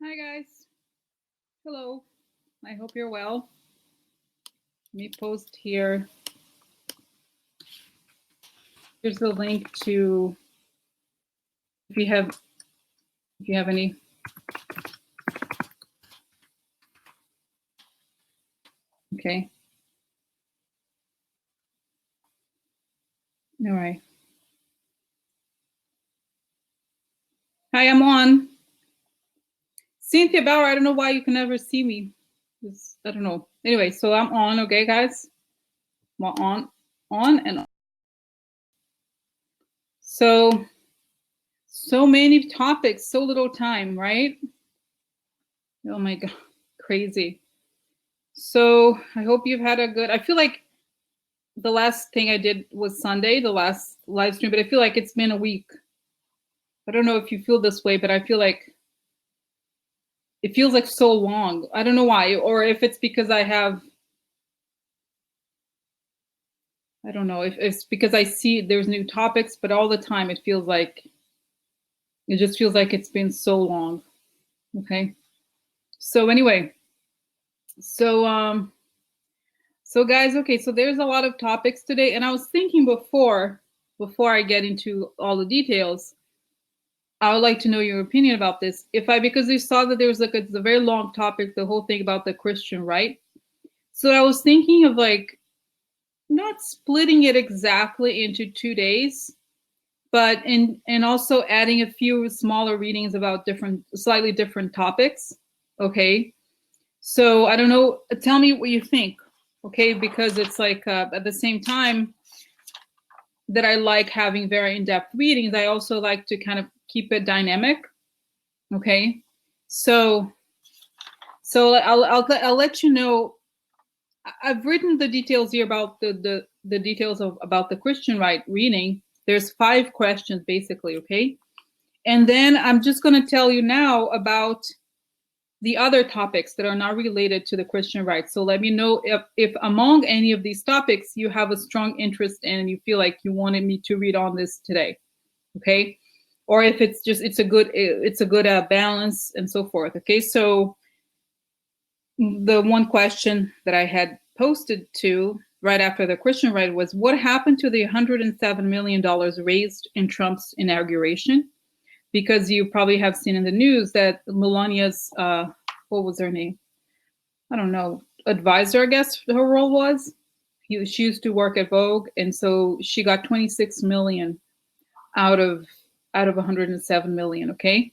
Hi guys. Hello. I hope you're well. Let me post here. Here's the link to if you have any. Okay. All right. Hi, I'm on. Cynthia Bauer, I don't know why you can never see me. I don't know. Anyway, so I'm on, okay, guys? I'm on and on. So many topics, so little time, right? Oh my God, crazy. So I hope you've had a good, I feel like the last thing I did was Sunday, the last live stream, but I feel like it's been a week. I don't know if you feel this way, but I feel like it feels like so long. I don't know why, or if it's because I don't know if it's because I see there's new topics, but all the time it just feels like it's been so long. Okay. So anyway, so guys, okay, so there's a lot of topics today, and I was thinking before I get into all the details, I would like to know your opinion about this. Because we saw that there was it's a very long topic, the whole thing about the Christian right. So I was thinking of not splitting it exactly into 2 days, but and also adding a few smaller readings about slightly different topics. Okay. So I don't know, tell me what you think. Okay, because it's at the same time that I like having very in-depth readings, I also like to kind of keep it dynamic. Okay, so I'll let you know. I've written the details here about the details about the Christian right reading. There's 5 questions basically, okay? And then I'm just going to tell you now about the other topics that are not related to the Christian right. So let me know if among any of these topics you have a strong interest in and you feel like you wanted me to read on this today, okay? Or if it's a good balance and so forth, okay? So the one question that I had posted to right after the Christian right was, what happened to the $107 million raised in Trump's inauguration? Because you probably have seen in the news that Melania's, what was her name? I don't know, advisor, I guess her role was. She used to work at Vogue, and so she got 26 million out of 107 million, okay?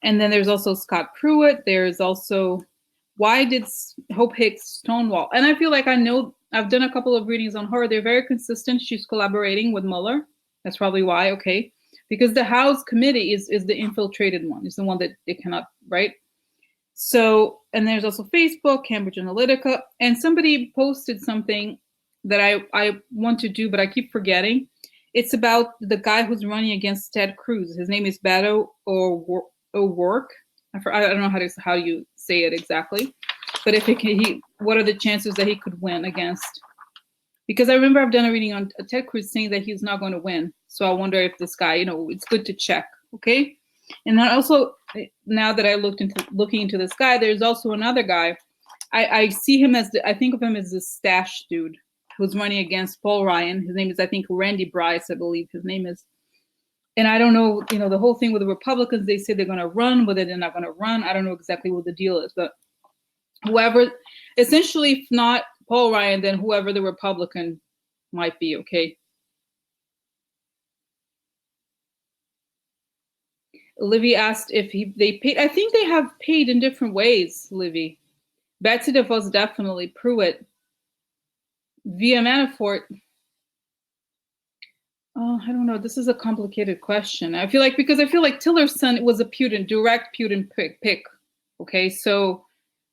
And then there's also Scott Pruitt. There's also, why did Hope Hicks stonewall? And I feel like I've done a couple of readings on her. They're very consistent. She's collaborating with Mueller. That's probably why, okay? Because the House committee is the infiltrated one. It's the one that they cannot, right? So, and there's also Facebook, Cambridge Analytica, and somebody posted something that I want to do, but I keep forgetting. It's about the guy who's running against Ted Cruz. His name is Beto O'Rourke. I don't know how you say it exactly, but if what are the chances that he could win against? Because I remember I've done a reading on Ted Cruz saying that he's not going to win. So I wonder if this guy, it's good to check, okay? And then also, now that I looking into this guy, there's also another guy. I see him I think of him as the stash dude who's running against Paul Ryan. His name is, I think, Randy Bryce, I believe his name is. And I don't know, the whole thing with the Republicans, they say they're going to run, whether they're not going to run. I don't know exactly what the deal is, but whoever, essentially, if not Paul Ryan, then whoever the Republican might be, okay? Livy asked if they paid. I think they have paid in different ways, Livy. Betsy DeVos definitely. Pruitt. Via Manafort. Oh, I don't know. This is a complicated question. I feel like Tillerson was a direct Putin pick. Okay, so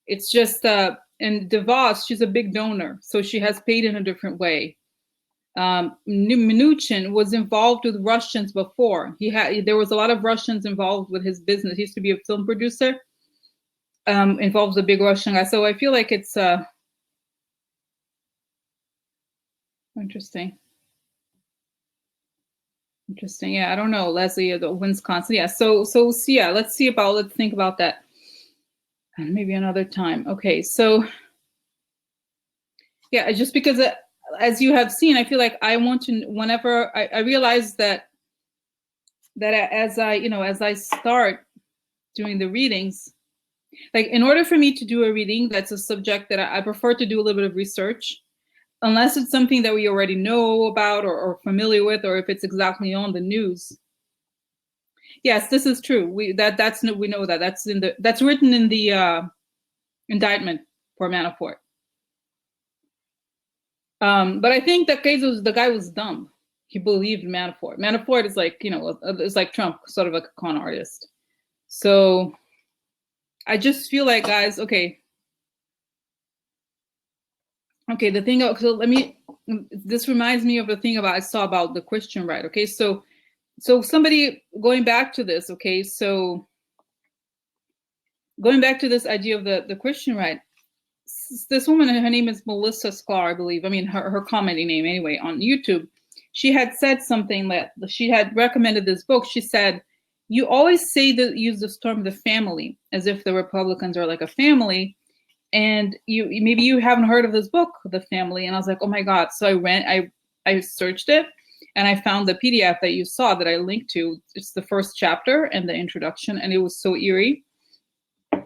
it's just, and DeVos, she's a big donor, so she has paid in a different way. Mnuchin was involved with Russians before. There was a lot of Russians involved with his business. He used to be a film producer. Involves a big Russian guy. So I feel like it's interesting. Yeah, I don't know, Leslie, the Wisconsin. Yeah, so yeah, let's think about that. maybe another time. Okay, so yeah, just because as you have seen, I feel like I want to, whenever I realize that as I start doing the readings, like in order for me to do a reading that's a subject that I prefer to do a little bit of research, unless it's something that we already know about or familiar with, or if it's exactly on the news. Yes, this is true. We know that's written in the indictment for Manafort. But I think that case the guy was dumb. He believed Manafort. Manafort is like, it's like Trump, sort of like a con artist. So I just feel like, guys, okay, the thing, so this reminds me of the thing I saw about the Christian right. Okay, so somebody going back to this, okay, so going back to this idea of the Christian right, this woman, her name is Melissa Sklar, I believe. I mean, her commenting name anyway on YouTube. She had said something that she had recommended this book. She said, you always use the term the family as if the Republicans are like a family. And maybe you haven't heard of this book, The Family. And I was like, oh my God. So I searched it and I found the PDF that you saw that I linked to. It's the first chapter and the introduction. And it was so eerie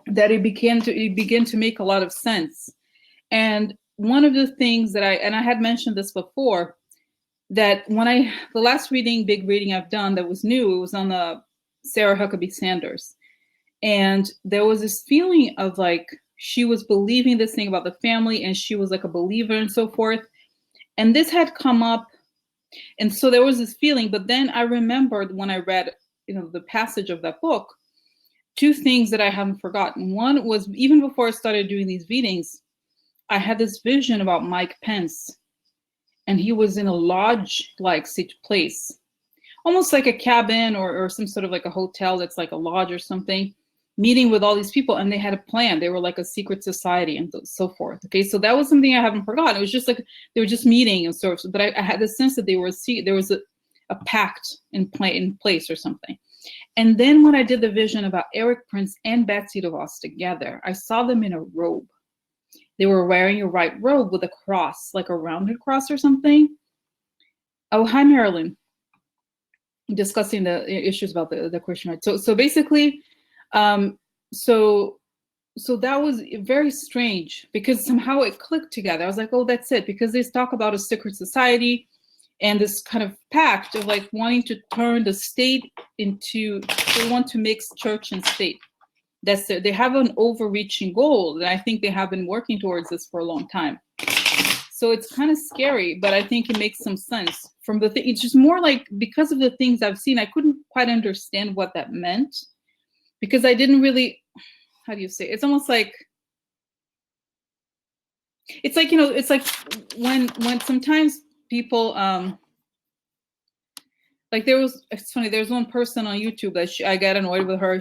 that it began to make a lot of sense. And one of the things that I had mentioned this before, that the last big reading I've done that was new, it was on the Sarah Huckabee Sanders. And there was this feeling of like, she was believing this thing about the family and she was like a believer and so forth. And this had come up. And so there was this feeling, but then I remembered when I read, the passage of that book, two things that I haven't forgotten. One was, even before I started doing these readings, I had this vision about Mike Pence, and he was in a lodge-like place, almost like a cabin or some sort of like a hotel that's like a lodge or something, meeting with all these people, and they had a plan. They were like a secret society and so forth. Okay, so that was something I haven't forgotten. It was just like they were just meeting and sort of, but I had the sense that there was a pact in place or something. And then when I did the vision about Eric Prince and Betsy DeVos together, I saw them in a robe. They were wearing a white robe with a cross, like a rounded cross or something. Oh, hi, Marilyn. Discussing the issues about the Christian right. So basically, so that was very strange because somehow it clicked together. I was like, oh, that's it. Because they talk about a secret society and this kind of pact of like wanting to turn the state into, they want to mix church and state. They have an overreaching goal, and I think they have been working towards this for a long time. So it's kind of scary, but I think it makes some sense from the thing. It's just more like, because of the things I've seen, I couldn't quite understand what that meant because I didn't really, how do you say? It's almost like, it's like, it's like when sometimes people, like it's funny, there's one person on YouTube that I got annoyed with her.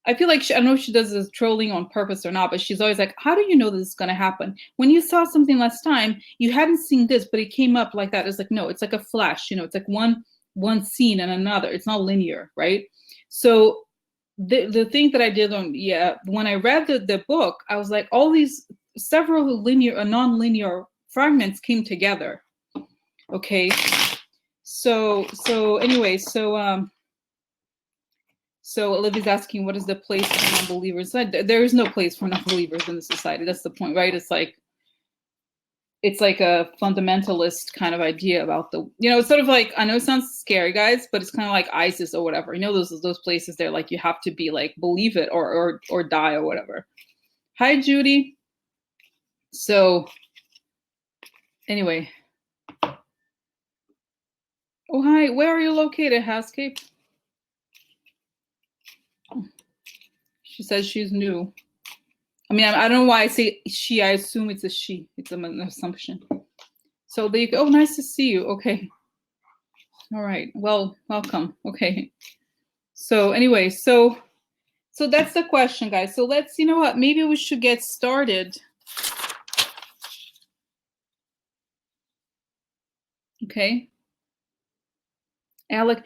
I feel like I don't know if she does this trolling on purpose or not, but she's always like, how do you know this is going to happen? When you saw something last time, you hadn't seen this, but it came up like that. It's like, no, it's like a flash, it's like one scene and another. It's not linear, right? So the thing that I did when I read the book, I was like, all these several linear or non-linear fragments came together. Okay. So anyway, so Olivia's asking, what is the place for non-believers? There is no place for non-believers in the society. That's the point, right? It's like a fundamentalist kind of idea about it's sort of like, I know it sounds scary, guys, but it's kind of like ISIS or whatever. Those places there, like you have to be like, believe it or die or whatever. Hi, Judy. So anyway. Oh, hi. Where are you located, Housecape? She says she's new. I mean, I don't know why I say she. I assume it's a she. It's an assumption. So there you go. Oh, nice to see you. Okay. All right. Well, welcome. Okay. So anyway, so that's the question, guys. So let's, what? Maybe we should get started. Okay. Alec,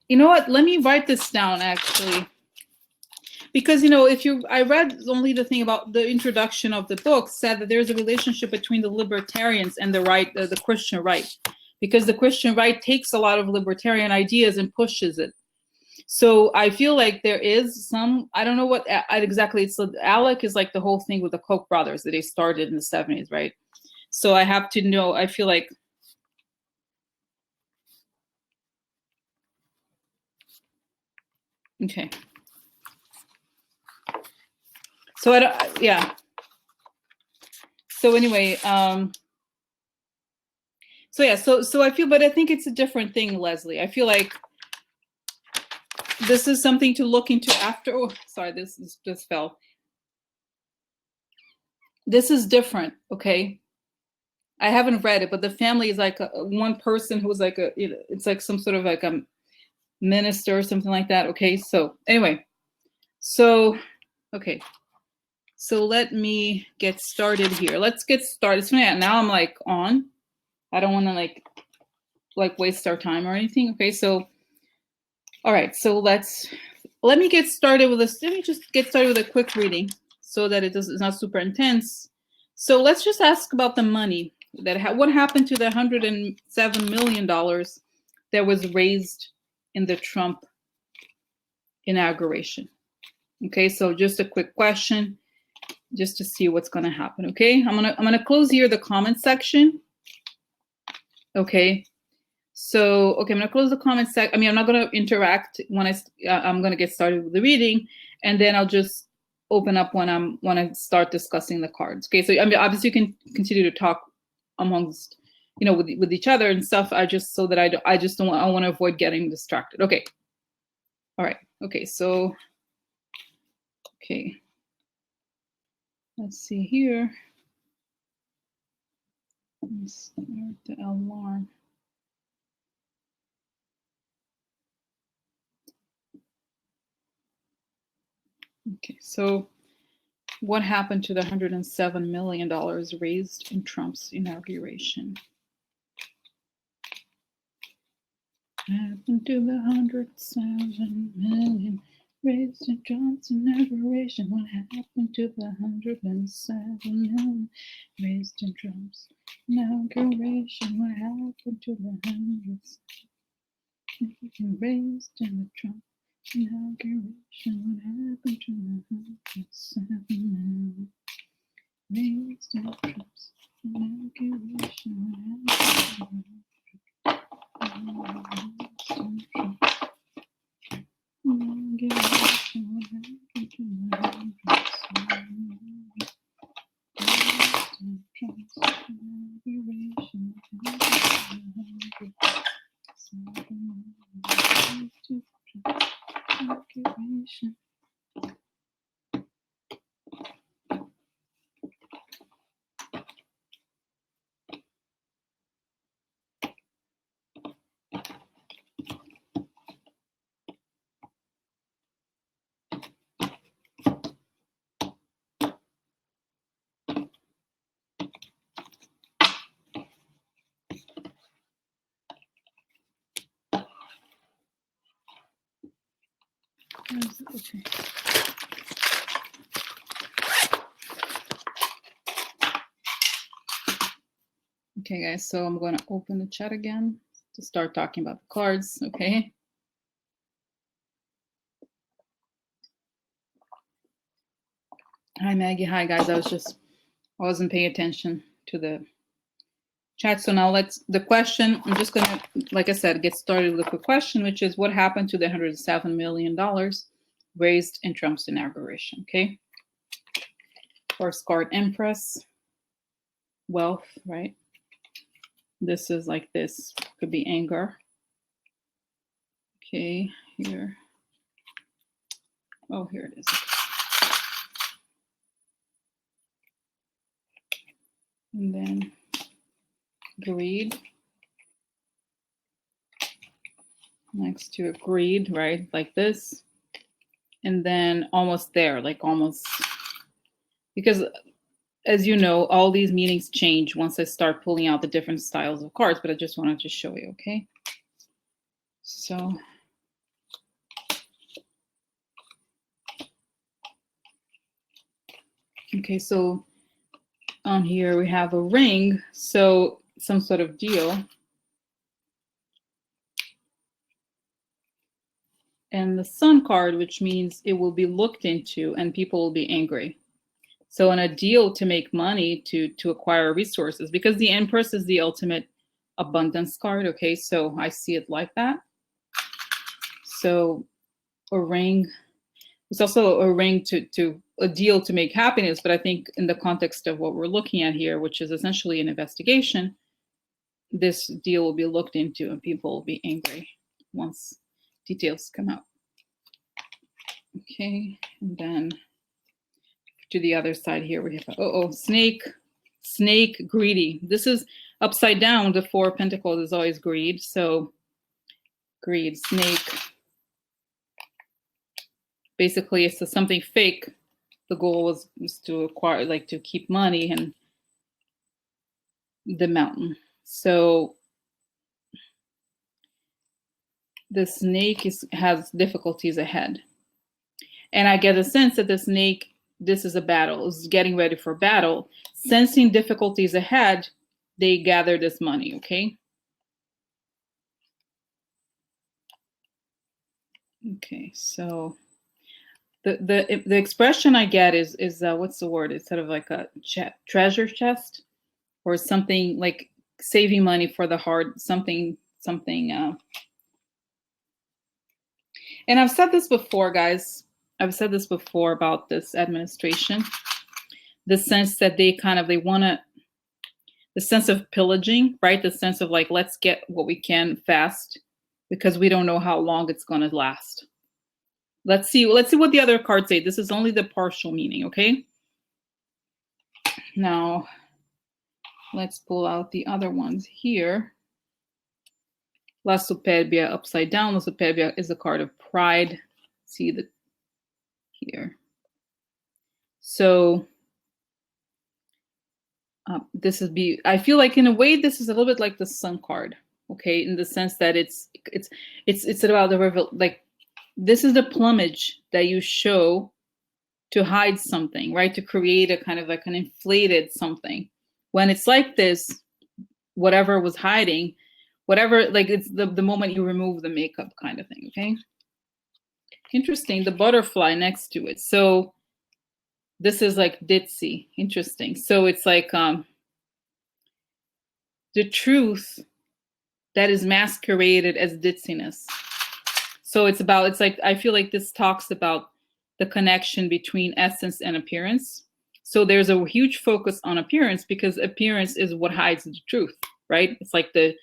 you know what? Let me write this down, actually. Because, I read only the thing about the introduction of the book said that there's a relationship between the libertarians and the right, the Christian right, because the Christian right takes a lot of libertarian ideas and pushes it. So I feel like there is some, I don't know what exactly it's. ALEC is like the whole thing with the Koch brothers that they started in the 70s, right? So I have to know, I feel like, okay. So yeah. So anyway, so yeah, so I feel, but I think it's a different thing, Leslie. I feel like this is something to look into after. Oh, sorry, this just fell. This is different, okay? I haven't read it, but the family is like one person who's like it's like some sort of like a minister or something like that. Okay, so anyway, so okay, so let me get started here. Let's get started. So yeah, now I'm like on. I don't want to like waste our time or anything. Okay, so all right, so let me get started with this. Let me just get started with a quick reading so that it's not super intense. So let's just ask about the money that what happened to the $107 million that was raised in the Trump inauguration. Okay, so just a quick question, just to see what's going to happen. Okay, I'm gonna close here the comment section. Okay, so okay, I'm gonna close the comment section. I mean, I'm not gonna interact when I'm gonna get started with the reading, and then I'll just open up when I start discussing the cards. Okay, so I mean, obviously you can continue to talk amongst, with each other and stuff. I just so that I want to avoid getting distracted. Okay. All right. Okay. So, okay. Let's see here. Let's start the alarm. Okay. So, what happened to the $107 million raised in Trump's inauguration? Happened to the 107 million raised in Trump's inauguration? What happened to the 107 million raised in Trump's inauguration? What happened to the 107 million raised in the Trump inauguration? What happened to the 107 million raised in Trump's inauguration? What happened to Okay. Okay, guys, so I'm going to open the chat again to start talking about the cards, okay? Hi, Maggie. Hi, guys. I wasn't paying attention to the chat. So now the question, I'm just going to, like I said, get started with a quick question, which is what happened to the $107 million raised in Trump's inauguration, okay? First card, Empress, wealth, right? This is like this, could be anger. Okay, here. Oh, here it is. And then greed. Next to greed, right? Like this. And then almost there, like almost, because as you know, all these meanings change once I start pulling out the different styles of cards, but I just wanted to show you, okay? So, Okay, so on here we have a ring, so some sort of deal. And the sun card, which means it will be looked into and people will be angry. So in a deal to make money, to acquire resources, because the Empress is the ultimate abundance card, okay? So I see it like that. So a ring, it's also a ring to a deal to make happiness, but I think in the context of what we're looking at here, which is essentially an investigation, this deal will be looked into and people will be angry once details come out. Okay, and then to the other side here we have snake, greedy. This is upside down. The Four of Pentacles is always greed. So greed, snake. Basically, it's something fake. The goal was to acquire, like to keep money, and the mountain. So the snake has difficulties ahead. And I get a sense that the snake, this is a battle, is getting ready for battle. Sensing difficulties ahead, they gather this money, okay? Okay, so the expression I get is what's the word? It's sort of like a treasure chest, or something like saving money for the hard, something. And I've said this before, guys. I've said this before about this administration. The sense that they want to, the sense of pillaging, right? The sense of like, let's get what we can fast because we don't know how long it's going to last. Let's see what the other cards say. This is only the partial meaning, okay? Now, let's pull out the other ones here. La Superbia upside down. La Superbia is a card of pride. See the here. So this is I feel like in a way this is a little bit like the Sun card, okay? In the sense that it's about the like this is the plumage that you show to hide something, right? To create a kind of like an inflated something. When it's like this, whatever was hiding, whatever, like it's the moment you remove the makeup kind of thing, okay? Interesting, the butterfly next to it. So this is like ditzy, interesting. So it's like the truth that is masqueraded as ditziness. So it's like, I feel like this talks about the connection between essence and appearance. So there's a huge focus on appearance because appearance is what hides the truth, right? It's like the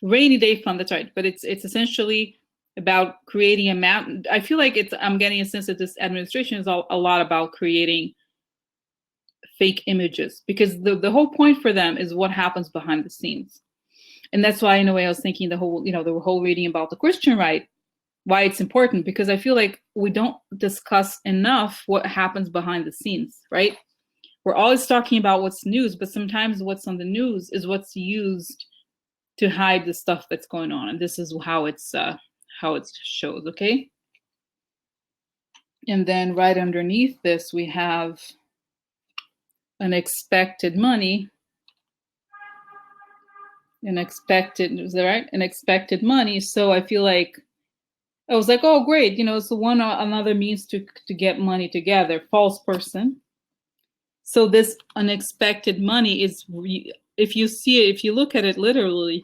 rainy day fund, that's right. But it's essentially about creating a map. I feel like I'm getting a sense that this administration is a lot about creating fake images, because the whole point for them is what happens behind the scenes. And that's why, in a way, I was thinking the whole reading about the Christian right, why it's important, because I feel like we don't discuss enough what happens behind the scenes, right? We're always talking about what's news, but sometimes what's on the news is what's used to hide the stuff that's going on. And this is how it shows, okay? And then right underneath this, we have unexpected money. Is that right? Unexpected money. So I feel like I was like, oh, great. It's another means to get money together. False person. So this unexpected money is, if you look at it literally,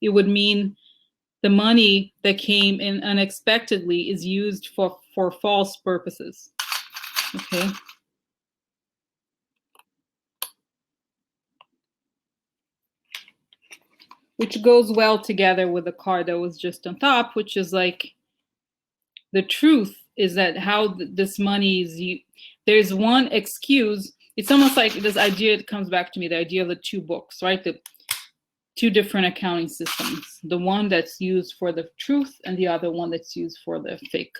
it would mean the money that came in unexpectedly is used for false purposes. Okay. Which goes well together with the card that was just on top, which is like the truth is that how this money is. There's one excuse. It's almost like this idea, it comes back to me, the idea of the two books, right? The two different accounting systems. The one that's used for the truth and the other one that's used for the fake.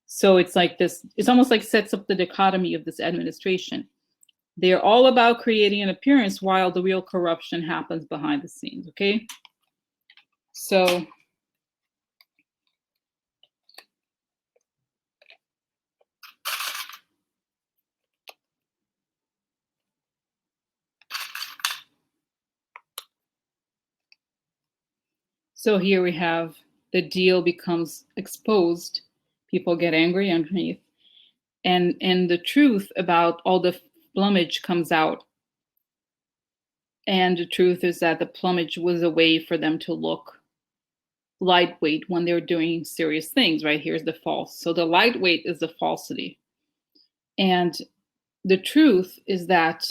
So it's like this, it's almost like sets up the dichotomy of this administration. They're all about creating an appearance while the real corruption happens behind the scenes, okay? So So here we have the deal becomes exposed. People get angry underneath. And the truth about all the plumage comes out. And the truth is that the plumage was a way for them to look lightweight when they're doing serious things, right? Here's the false. So the lightweight is the falsity. And the truth is that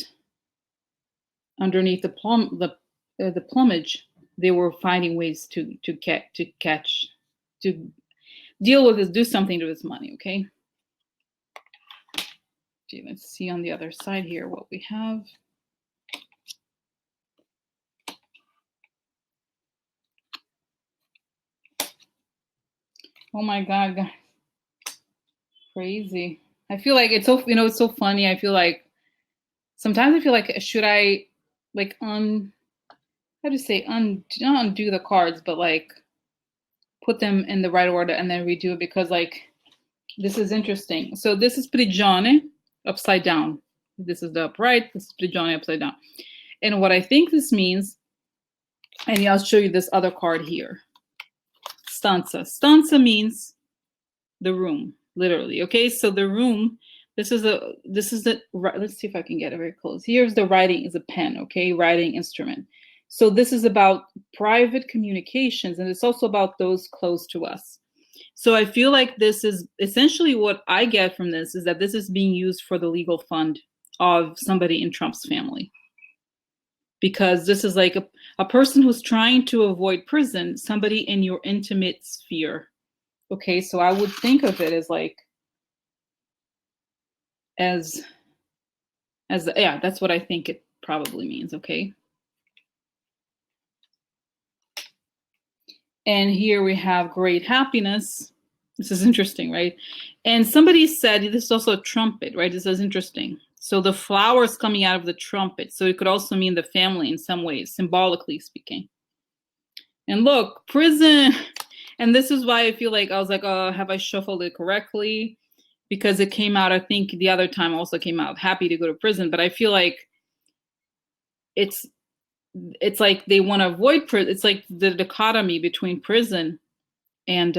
underneath the plumage, they were finding ways to deal with this, do something to this money, okay? Okay, let's see on the other side here what we have. Oh my God, guys. Crazy. I feel like it's so, it's so funny. I feel like sometimes I feel like, should I like how to say, not undo the cards, but like put them in the right order and then redo it, because like this is interesting. So this is prigione upside down. This is the upright, this is prigione upside down. And what I think this means, and I'll show you this other card here. Stanza. Stanza means the room, literally. Okay, so the room, this is the, let's see if I can get it very close. Here's the writing is a pen, okay, writing instrument. So this is about private communications, and it's also about those close to us. So I feel like this is essentially what I get from this is that this is being used for the legal fund of somebody in Trump's family. Because this is like a person who's trying to avoid prison, somebody in your intimate sphere. Okay, so I would think of it as like, as yeah, that's what I think it probably means, okay? And here we have great happiness. This is interesting, right? And somebody said, this is also a trumpet, right? This is interesting. So the flowers coming out of the trumpet. So it could also mean the family in some ways, symbolically speaking. And look, prison. And this is why I feel like I was like, oh, have I shuffled it correctly? Because it came out, I think the other time also came out happy to go to prison. But I feel like it's like they want to avoid prison. It's like the dichotomy between prison and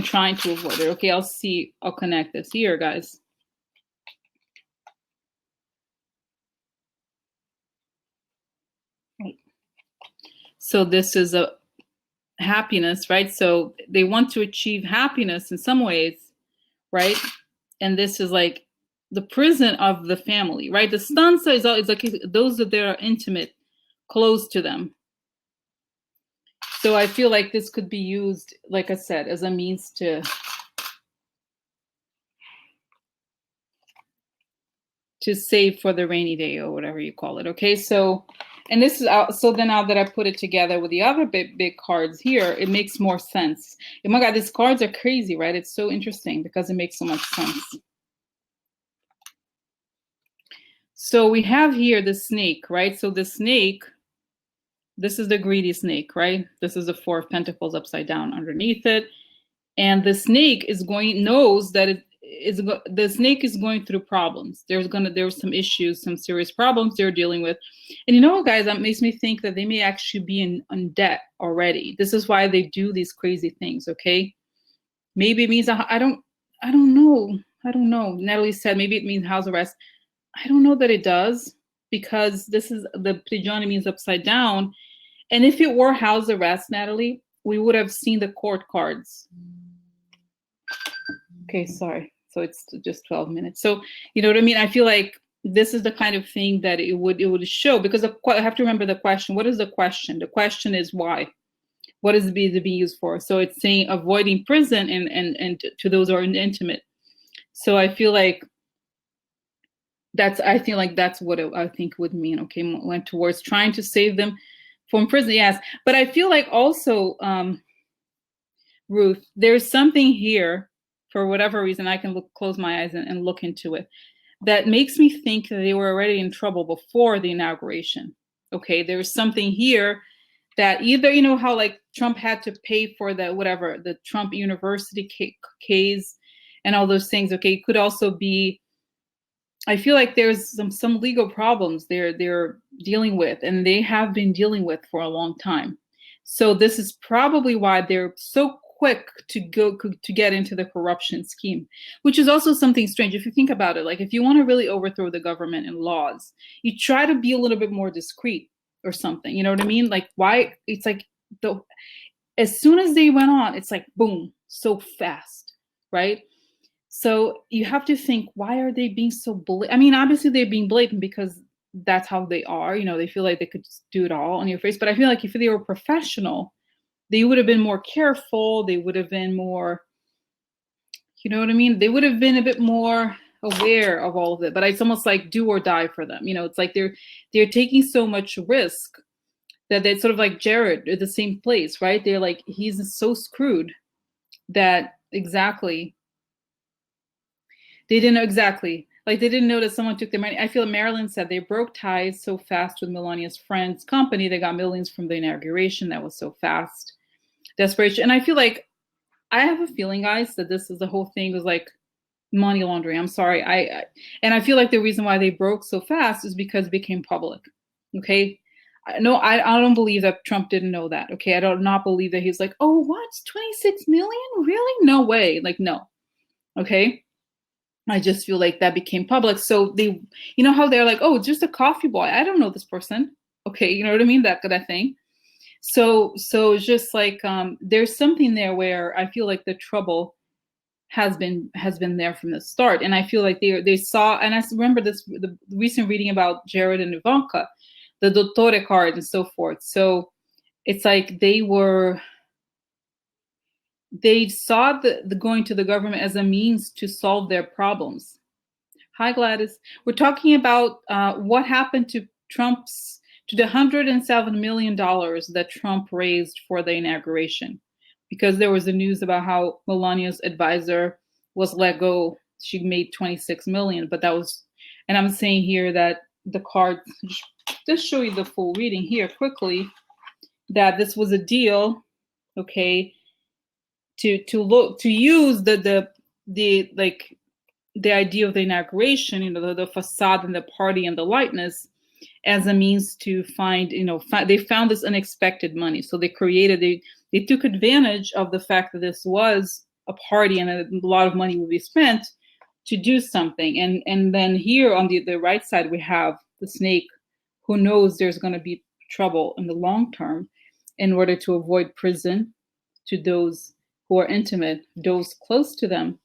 trying to avoid it. Okay, I'll connect this here, guys. Right. So this is a happiness, right? So they want to achieve happiness in some ways, right? And this is like the prison of the family, right? The stanza is like those that are intimate, close to them. So I feel like this could be used, like I said, as a means to save for the rainy day or whatever you call it. Okay, so, and this is so then now that I put it together with the other big cards here, it makes more sense. Oh my God, these cards are crazy, right? It's so interesting because it makes so much sense. So we have here the snake, right? So the snake, this is the greedy snake, right? This is the Four of Pentacles upside down underneath it. And the snake knows that the snake is going through problems. There's some issues, some serious problems they're dealing with. And you know what, guys, that makes me think that they may actually be in debt already. This is why they do these crazy things, okay? Maybe it means, I don't know. Natalie said maybe it means house arrest. I don't know that it does, because this is the prigione means upside down. And if it were house arrest, Natalie, we would have seen the court cards. Okay, sorry. So it's just 12 minutes. So, you know what I mean? I feel like this is the kind of thing that it would show, because I have to remember the question. What is the question? The question is why? What is it being used for? So it's saying avoiding prison and to those who are intimate. So I feel like that's what I think would mean. Okay, went towards trying to save them from prison. Yes, but I feel like also, Ruth, there's something here, for whatever reason, I can close my eyes and look into it, that makes me think that they were already in trouble before the inauguration. Okay, there's something here that either, you know how like Trump had to pay for the Trump University case and all those things. Okay, it could also be, I feel like there's some legal problems they're dealing with, and they have been dealing with for a long time. So this is probably why they're so quick to get into the corruption scheme, which is also something strange if you think about it. Like if you want to really overthrow the government and laws, you try to be a little bit more discreet or something. You know what I mean? Like why it's like as soon as they went on, it's like boom, so fast, right? So you have to think, why are they being so blatant? I mean, obviously they're being blatant because that's how they are. You know, they feel like they could just do it all on your face. But I feel like if they were professional, they would have been more careful. They would have been more, you know what I mean? They would have been a bit more aware of all of it. But it's almost like do or die for them. You know, it's like they're taking so much risk that it's sort of like Jared at the same place, right? They're like, he's so screwed that exactly. They didn't know exactly. Like they didn't know that someone took their money. I feel Marilyn said they broke ties so fast with Melania's friend's company. They got millions from the inauguration. That was so fast. Desperation. And I feel like I have a feeling, guys, that this is the whole thing was like money laundering. I'm sorry. And I feel like the reason why they broke so fast is because it became public. Okay. No, I don't believe that Trump didn't know that. Okay. I do not believe that he's like, oh, what? 26 million? Really? No way. Like, no. Okay. I just feel like that became public. So they, you know how they're like, oh, just a coffee boy. I don't know this person. Okay. You know what I mean? That kind of thing. So it's just like, there's something there where I feel like the trouble has been there from the start. And I feel like they saw, and I remember the recent reading about Jared and Ivanka, the Dottore card and so forth. So it's like they saw the going to the government as a means to solve their problems. Hi, Gladys. We're talking about what happened to the $107 million that Trump raised for the inauguration, because there was the news about how Melania's advisor was let go. She made 26 million, but that was, and I'm saying here that the card, just show you the full reading here quickly, that this was a deal, okay, to use the like the idea of the inauguration, you know, the facade and the party and the lightness as a means to find, you know, they found this unexpected money. So they took advantage of the fact that this was a party and a lot of money would be spent to do something. And then here on the right side, we have the snake who knows there's going to be trouble in the long term in order to avoid prison to those who are intimate, those close to them.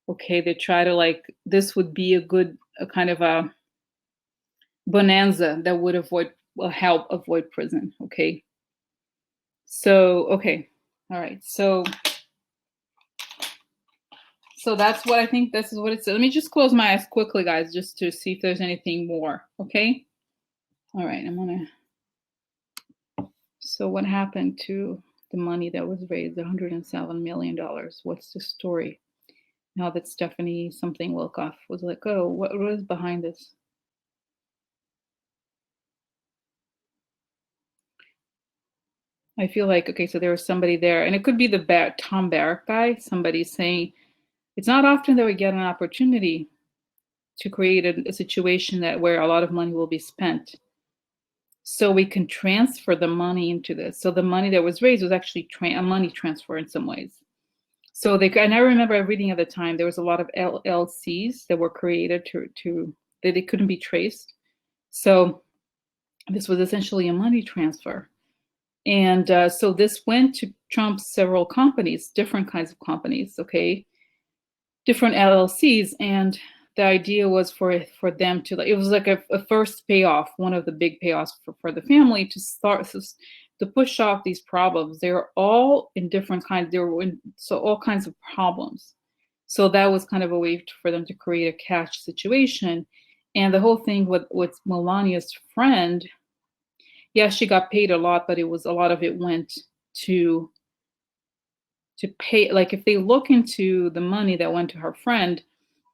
Okay, they try to this would be a kind of a bonanza that would help avoid prison. Okay. So, okay. All right. So that's what I think. This is what it says. Let me just close my eyes quickly, guys, just to see if there's anything more. Okay. All right. So what happened to the money that was raised, $107 million? What's the story? Now that Stephanie something Wilkoff was like, oh, what is behind this? I feel like, okay, so there was somebody there, and it could be the Tom Barrack guy, somebody saying, it's not often that we get an opportunity to create a situation where a lot of money will be spent. So we can transfer the money into this. So the money that was raised was actually a money transfer in some ways. So and I remember reading at the time, there was a lot of LLCs that were created that they couldn't be traced. So this was essentially a money transfer. And so this went to Trump's several companies, different kinds of companies, okay, different LLCs. And the idea was for them to, it was like a first payoff, one of the big payoffs for the family to start to push off these problems. They were all in different kinds, so all kinds of problems. So that was kind of a way for them to create a catch situation. And the whole thing with Melania's friend, yeah, she got paid a lot, but a lot of it went to pay. Like if they look into the money that went to her friend,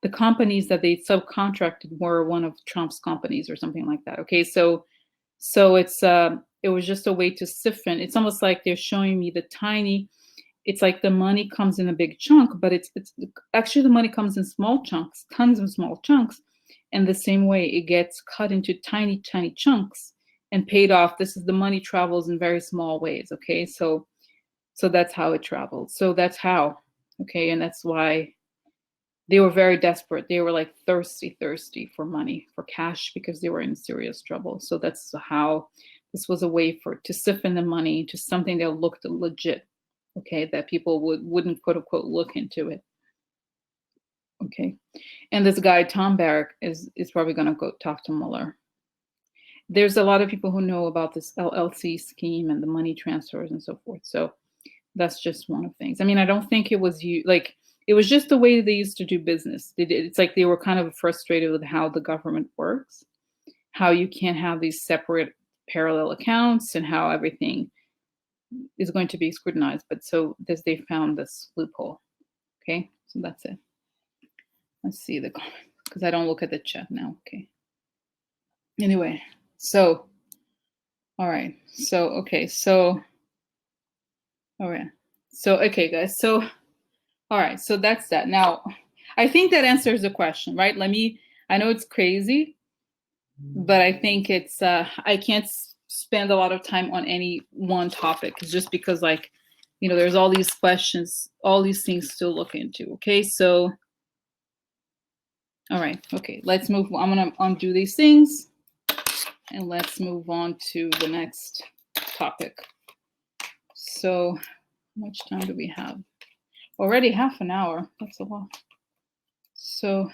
the companies that they subcontracted were one of Trump's companies or something like that. Okay, so it was just a way to siphon. It's almost like they're showing me it's like the money comes in a big chunk, but it's actually the money comes in small chunks, tons of small chunks, and the same way it gets cut into tiny chunks. and paid off. This is the money travels in very small ways. Okay, so that's how it traveled. So that's how. Okay, and that's why they were very desperate. They were like thirsty for money, for cash, because they were in serious trouble. So that's how this was a way to siphon the money into something that looked legit. Okay, that people wouldn't quote unquote look into it. Okay, and this guy Tom Barrack is probably going to go talk to Mueller. There's a lot of people who know about this LLC scheme and the money transfers and so forth. So that's just one of the things. I mean, I don't think it was it was just the way they used to do business. It's like they were kind of frustrated with how the government works, how you can't have these separate parallel accounts, and how everything is going to be scrutinized. But so they found this loophole. Okay, so that's it. Let's see the comments, because I don't look at the chat now. Okay. Anyway, so, all right. So, okay. So, all right. So, okay, guys. So, all right. So that's that. Now, I think that answers the question, right? I know it's crazy, but I think it's, I can't spend a lot of time on any one topic. It's just because, like, there's all these questions, all these things to look into. Okay. So, all right. Okay. Let's move. I'm going to undo these things and let's move on to the next topic. So, how much time do we have? Already half an hour. That's a lot. So,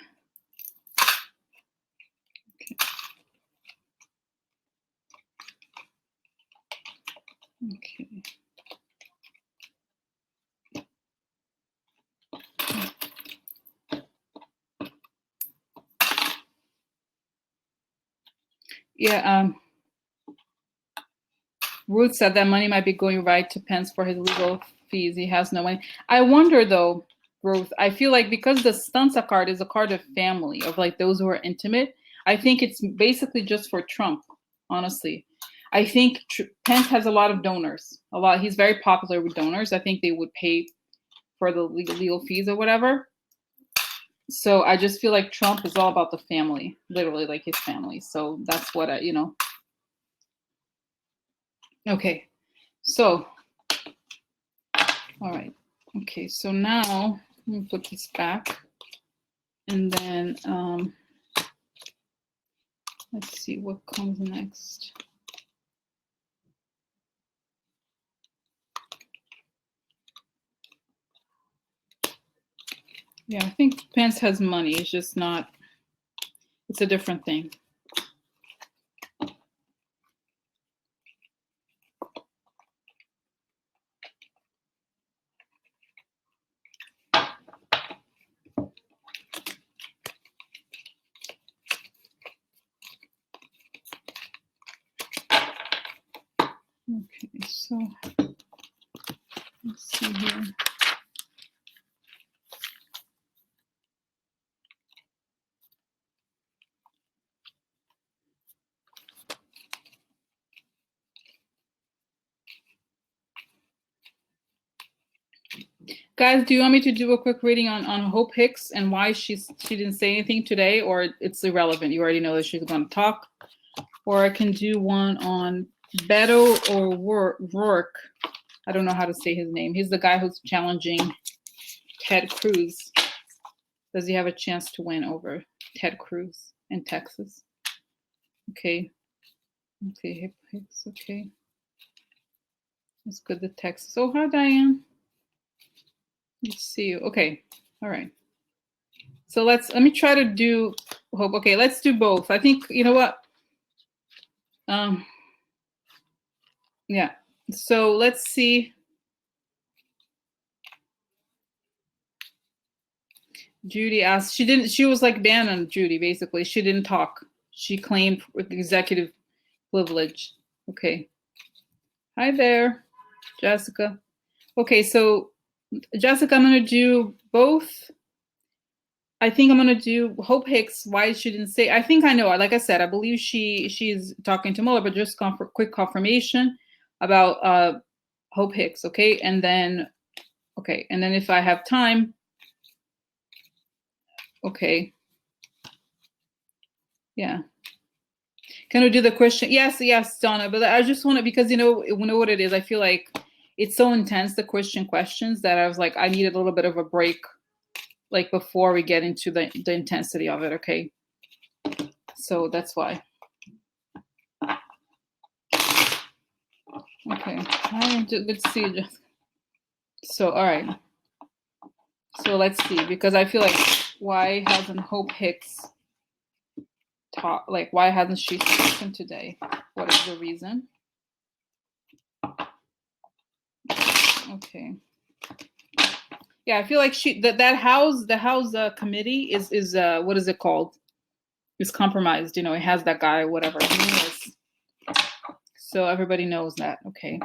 okay. Yeah, Ruth said that money might be going right to Pence for his legal fees. He has no money. I wonder though, Ruth, I feel like because the Stanza card is a card of family, of like those who are intimate, I think it's basically just for Trump, honestly. I think Pence has a lot of donors. He's very popular with donors. I think they would pay for the legal fees or whatever. So I just feel like Trump is all about the family, literally like his family. So that's what Okay, so, all right. Okay, so now let me put this back, and then let's see what comes next. Yeah, I think Pence has money. It's just not, it's a different thing. Okay, so let's see here. Guys, do you want me to do a quick reading on Hope Hicks and why she didn't say anything today, or it's irrelevant? You already know that she's going to talk. Or I can do one on Beto O'Rourke. I don't know how to say his name. He's the guy who's challenging Ted Cruz. Does he have a chance to win over Ted Cruz in Texas? Okay. Okay, Hicks, okay. Let's go to Texas. Oh, hi, Diane. Let's see you. Okay, all right. So let me try to do Hope. Okay, let's do both. I think, you know what? Yeah, so let's see. Judy asked, she was like banned on Judy, basically. She didn't talk. She claimed executive privilege. Okay. Hi there, Jessica. Okay, so Jessica, I'm gonna do both. I think I'm gonna do Hope Hicks. Why she didn't say? I think I know. Like I said, I believe she's talking to Mueller, but just quick confirmation about Hope Hicks. Okay, and then if I have time, okay, yeah, Can we do the question? Yes, Donna. But I just want to, because you know what it is. I feel like it's so intense, the Christian questions, that I was like, I needed a little bit of a break, like before we get into the intensity of it. Okay, so that's why. Okay, let's see. So all right. So let's see, because I feel like, why hasn't Hope Hicks taught? Like, why hasn't she spoken today? What is the reason? Okay. Yeah, I feel like the House committee is what is it called? Is compromised. You know, it has that guy, whatever his name is. So everybody knows that. Okay.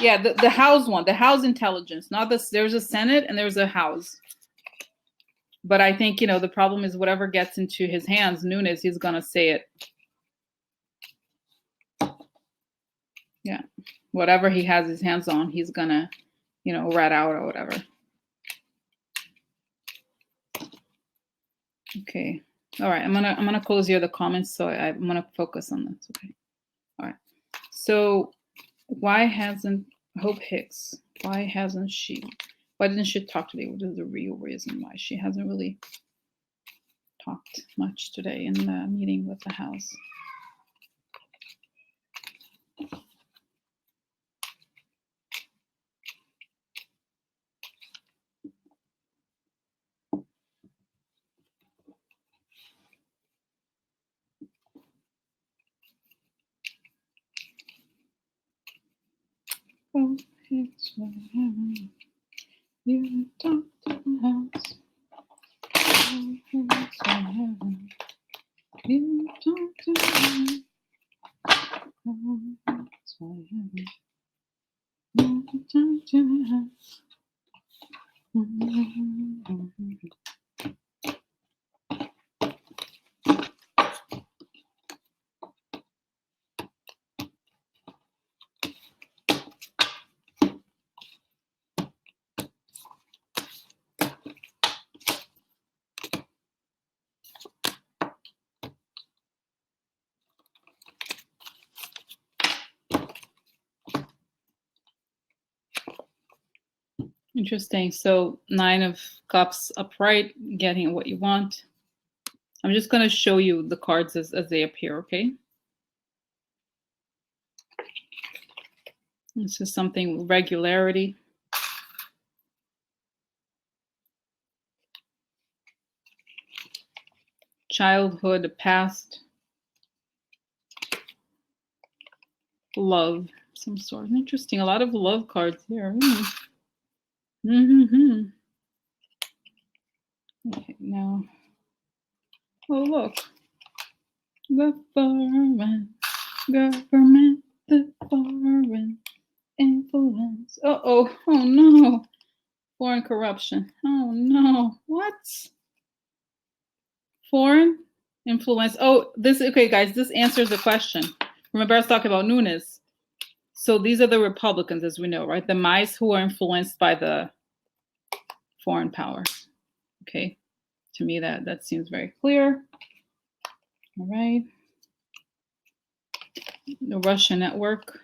Yeah, the House one, the House intelligence, not this. There's a Senate and there's a House. But I think, you know, the problem is whatever gets into his hands, Nunes, he's gonna say it. Yeah, whatever he has his hands on, he's gonna, you know, rat out or whatever. Okay. All right. I'm gonna close here the comments, so I'm gonna focus on this. Okay. All right. So why hasn't Hope Hicks? Why hasn't she? Why didn't she talk today? What is the real reason why she hasn't really talked much today in the meeting with the House? Oh, Hicks, why haven't you talked to the House? Oh, Hicks, why haven't you talked to the House? Oh, Hicks, why haven't you talked to the House? Interesting. So 9 of Cups upright, getting what you want. I'm just going to show you the cards as they appear, okay? This is something with regularity. Childhood, past. Love, some sort. Interesting. A lot of love cards here. Okay, now. Oh, look. The foreign government, the foreign influence. Oh no. Foreign corruption. Oh no. What? Foreign influence. Oh, this, okay, guys, this answers the question. Remember I was talking about Nunes. So these are the Republicans, as we know, right? The mice who are influenced by the foreign power. Okay. To me, that seems very clear. All right. The Russian network.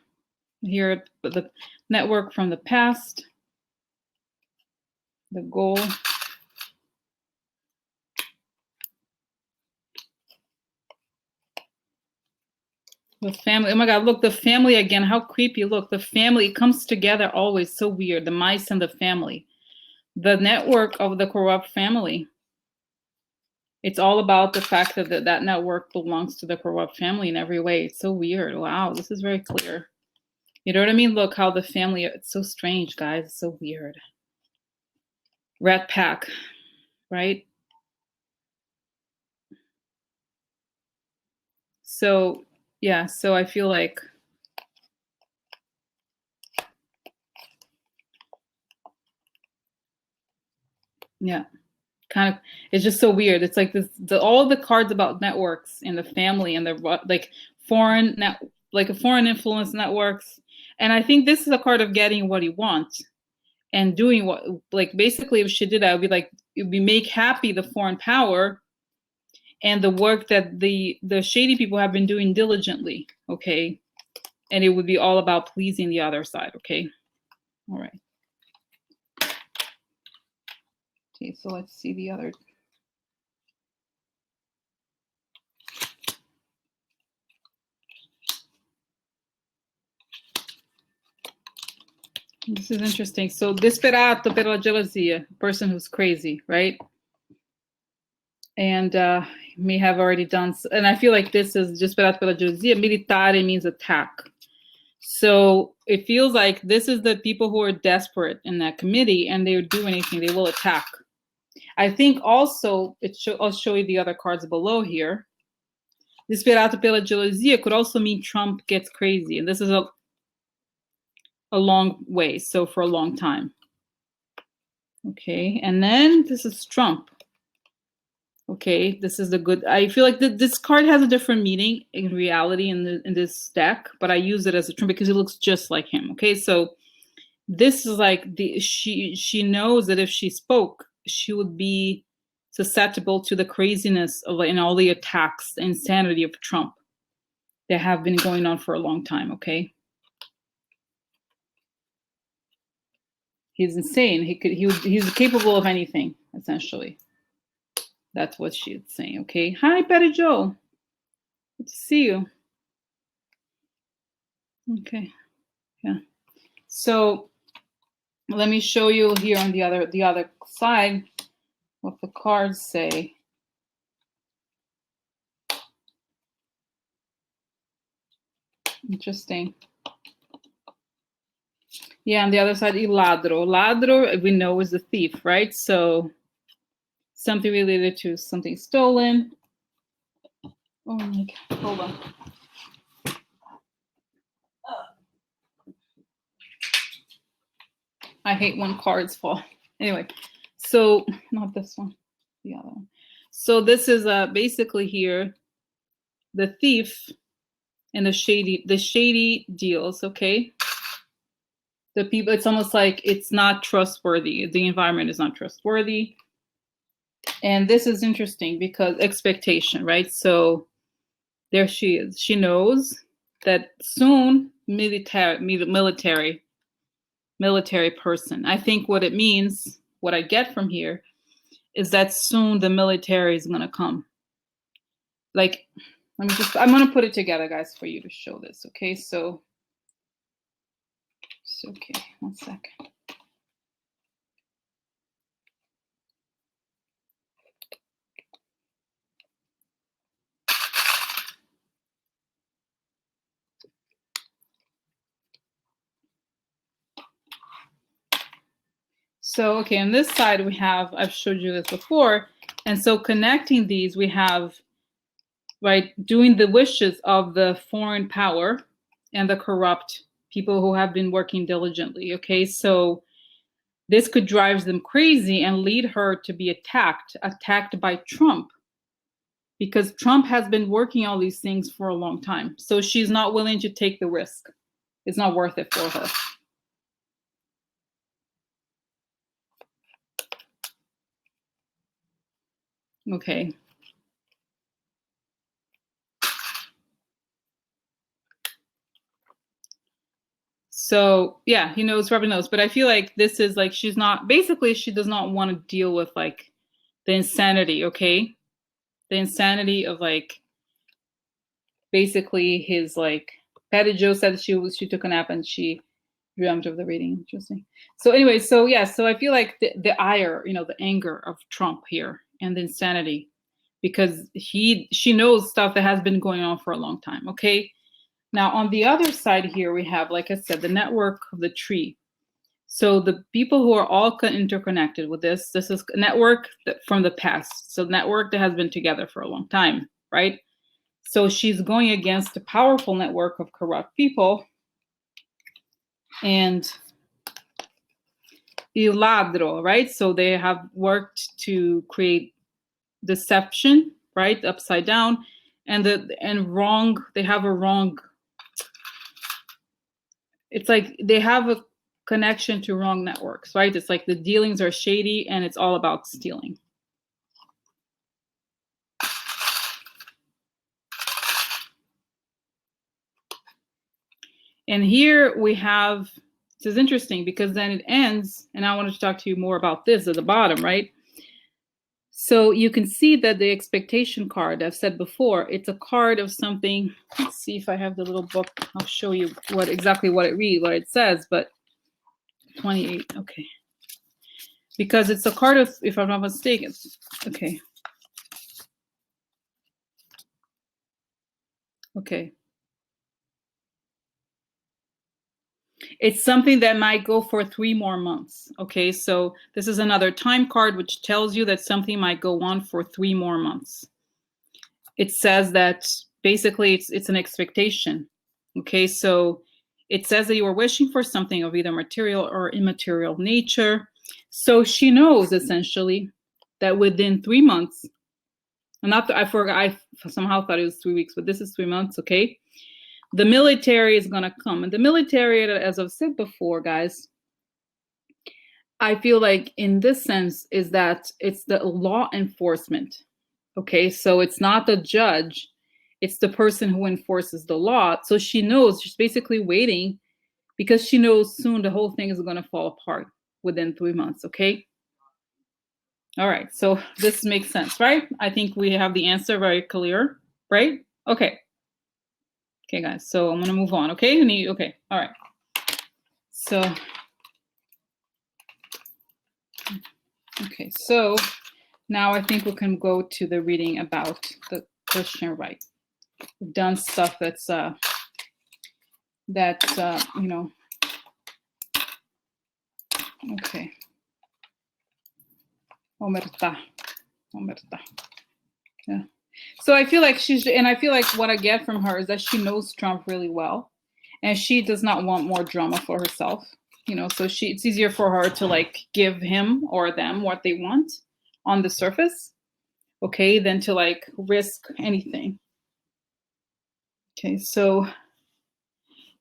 Here, the network from the past. The goal. The family. Oh my God, look, the family again. How creepy. Look, the family, it comes together always. So weird. The mice and the family. The network of the corrupt family. It's all about the fact that that network belongs to the corrupt family in every way. It's so weird. Wow, this is very clear. You know what I mean? Look how the family, it's so strange, guys. It's so weird. Rat Pack, right? So, yeah, so I feel like, yeah, kind of, it's just so weird. It's like this, all the cards about networks and the family and the, like, foreign influence networks. And I think this is a card of getting what he wants and doing what, like, basically if she did that, it would be like, it would be make happy the foreign power and the work that the shady people have been doing diligently, okay? And it would be all about pleasing the other side, okay? All right. Okay, so let's see the other. This is interesting. So, disperato per la gelosia, person who's crazy, right? And may have already done, and I feel like this is disperato per la gelosia. Militare means attack. So it feels like this is the people who are desperate in that committee, and they'll do anything. They will attack. I think also, I'll show you the other cards below here. Disperato pela gelosia could also mean Trump gets crazy. And this is a long way, so for a long time. Okay, and then this is Trump. Okay, this is the good. I feel like this card has a different meaning in reality in this deck, but I use it as a Trump because it looks just like him. Okay, so this is like she knows that if she spoke, she would be susceptible to the craziness of and all the attacks, the insanity of Trump that have been going on for a long time. Okay. He's insane. He's capable of anything, essentially. That's what she's saying. Okay. Hi, Betty Joe. Good to see you. Okay. Yeah. So let me show you here on the other side what the cards say. Interesting. Yeah, on the other side, il ladro. Ladro, we know, is the thief, right? So something related to something stolen. Oh my God, hold on. I hate when cards fall. Anyway, so not this one, the other one. So this is basically here, the thief and the shady deals, okay? The people, it's almost like it's not trustworthy. The environment is not trustworthy. And this is interesting because expectation, right? So there she is. She knows that soon military person. I think what it means, what I get from here, is that soon the military is going to come. Like, I'm going to put it together, guys, for you to show this. Okay, so okay, 1 second. So, okay, on this side we have, I've showed you this before, and so connecting these, we have, right, doing the wishes of the foreign power and the corrupt people who have been working diligently, okay? So this could drive them crazy and lead her to be attacked by Trump, because Trump has been working all these things for a long time. So she's not willing to take the risk. It's not worth it for her. Okay. So yeah, he knows, Robin knows, but I feel like this is like, she does not want to deal with like the insanity, okay? The insanity of like, basically his like, Patty Jo said she took a nap and she dreamt of the reading. Interesting. So anyway, so yeah, so I feel like the ire, the anger of Trump here and the insanity, because she knows stuff that has been going on for a long time, okay? Now, on the other side here, we have, like I said, the network of the tree. So the people who are all interconnected with this is a network from the past. So network that has been together for a long time, right? So she's going against a powerful network of corrupt people. And il ladro, right? So they have worked to create deception, right? Upside down. And wrong, they have a wrong, it's like they have a connection to wrong networks, right? It's like the dealings are shady and it's all about stealing. And here we have, this is interesting because then it ends, and I wanted to talk to you more about this at the bottom, right? So you can see that the expectation card, I've said before, it's a card of something. Let's see if I have the little book. I'll show you exactly what it says, but 28, okay. Because it's a card of, if I'm not mistaken, okay. Okay. It's something that might go for 3 more months. Okay, so this is another time card which tells you that something might go on for 3 more months. It says that basically it's an expectation. Okay, so it says that you are wishing for something of either material or immaterial nature. So she knows essentially that within 3 months, and not I forgot, I somehow thought it was 3 weeks, but this is 3 months, okay? The military is going to come. And the military, as I've said before, guys, I feel like in this sense is that it's the law enforcement. Okay, so it's not the judge, it's the person who enforces the law. So she knows, she's basically waiting because she knows soon the whole thing is going to fall apart within 3 months. Okay. All right, so this makes sense, right? I think we have the answer very clear, right? Okay. Okay, guys, so I'm going to move on, okay? Okay, all right. So, okay, so now I think we can go to the reading about the Christian right. We've done stuff that's, you know, okay. Omerta. Yeah. So I feel like I feel like what I get from her is that she knows Trump really well, and she does not want more drama for herself. You know, so it's easier for her to like give him or them what they want on the surface, okay, than to like risk anything. Okay, so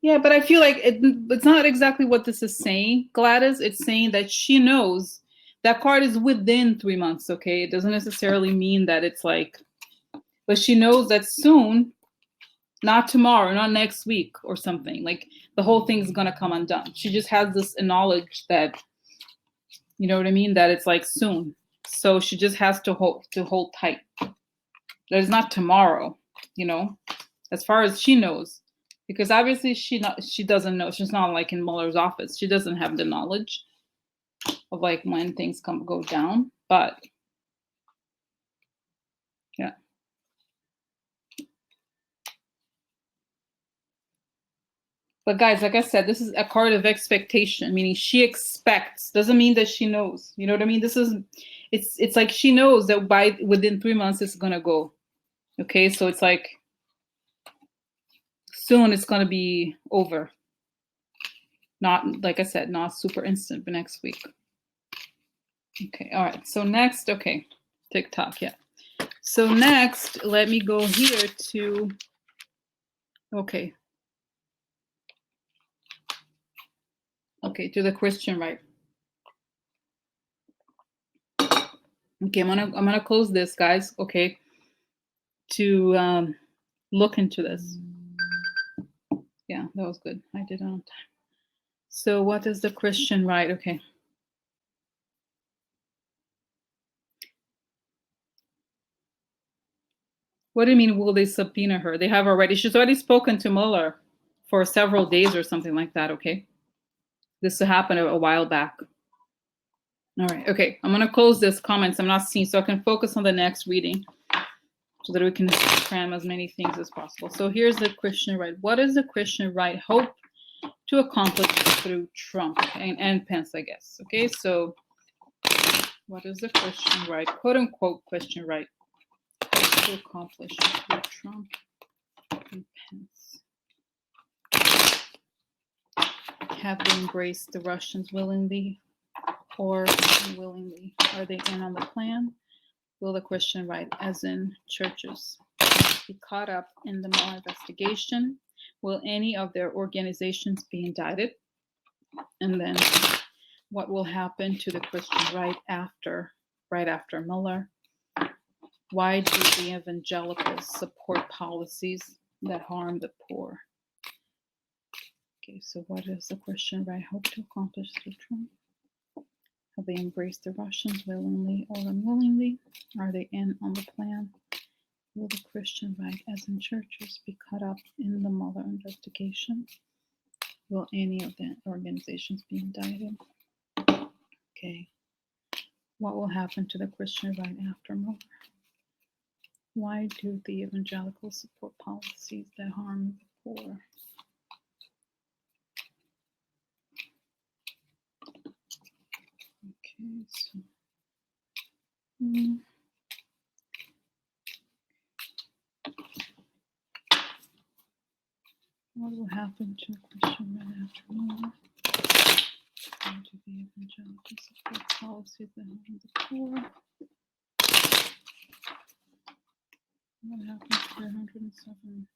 yeah, but I feel like it's not exactly what this is saying, Gladys. It's saying that she knows that card is within 3 months, okay? It doesn't necessarily mean that it's like, but she knows that soon, not tomorrow, not next week or something, like the whole thing's gonna come undone. She just has this knowledge that, you know what I mean, that it's like soon. So she just has to hold tight. That is not tomorrow, you know, as far as she knows, because obviously she doesn't know. She's not like in Mueller's office. She doesn't have the knowledge of like when things go down, but yeah. But guys, like I said, this is a card of expectation, meaning she expects, doesn't mean that she knows. You know what I mean? This is, it's like she knows that within 3 months it's gonna go. Okay, so it's like soon it's gonna be over. Not, like I said, not super instant, but next week. Okay, all right. So next, okay, TikTok, yeah. So next, let me go here to, okay. Okay, to the Christian right. Okay, I'm gonna close this, guys. Okay, to look into this. Yeah, that was good. I did it on time. So what is the Christian right? Okay. What do you mean, will they subpoena her? They have already. She's already spoken to Mueller for several days or something like that. Okay, this happened a while back. All right. Okay, I'm gonna close this comments. I'm not seeing, so I can focus on the next reading, so that we can cram as many things as possible. So here's the Christian right. What does the Christian right hope to accomplish through Trump and Pence, I guess? Okay, so what is the Christian right, quote unquote Christian right, hope to accomplish through Trump and Pence? Have they embraced the Russians willingly or unwillingly? Are they in on the plan? Will the Christian right, as in churches, be caught up in the Mueller investigation? Will any of their organizations be indicted? And then what will happen to the Christian right after Mueller? Why do the evangelicals support policies that harm the poor? Okay, so what is the Christian right hope to accomplish through Trump? Have they embraced the Russians willingly or unwillingly? Are they in on the plan? Will the Christian right, as in churches, be caught up in the Mueller investigation? Will any of the organizations be indicted? Okay. What will happen to the Christian right after Mueller? Why do the evangelicals support policies that harm the poor? Okay, so what will happen to a Christian right after Mueller? Why do the evangelicals support policies that harm the poor? What happens to 107?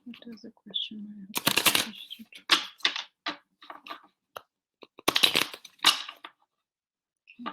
What does a Christian right have to accomplish through Trump? Okay.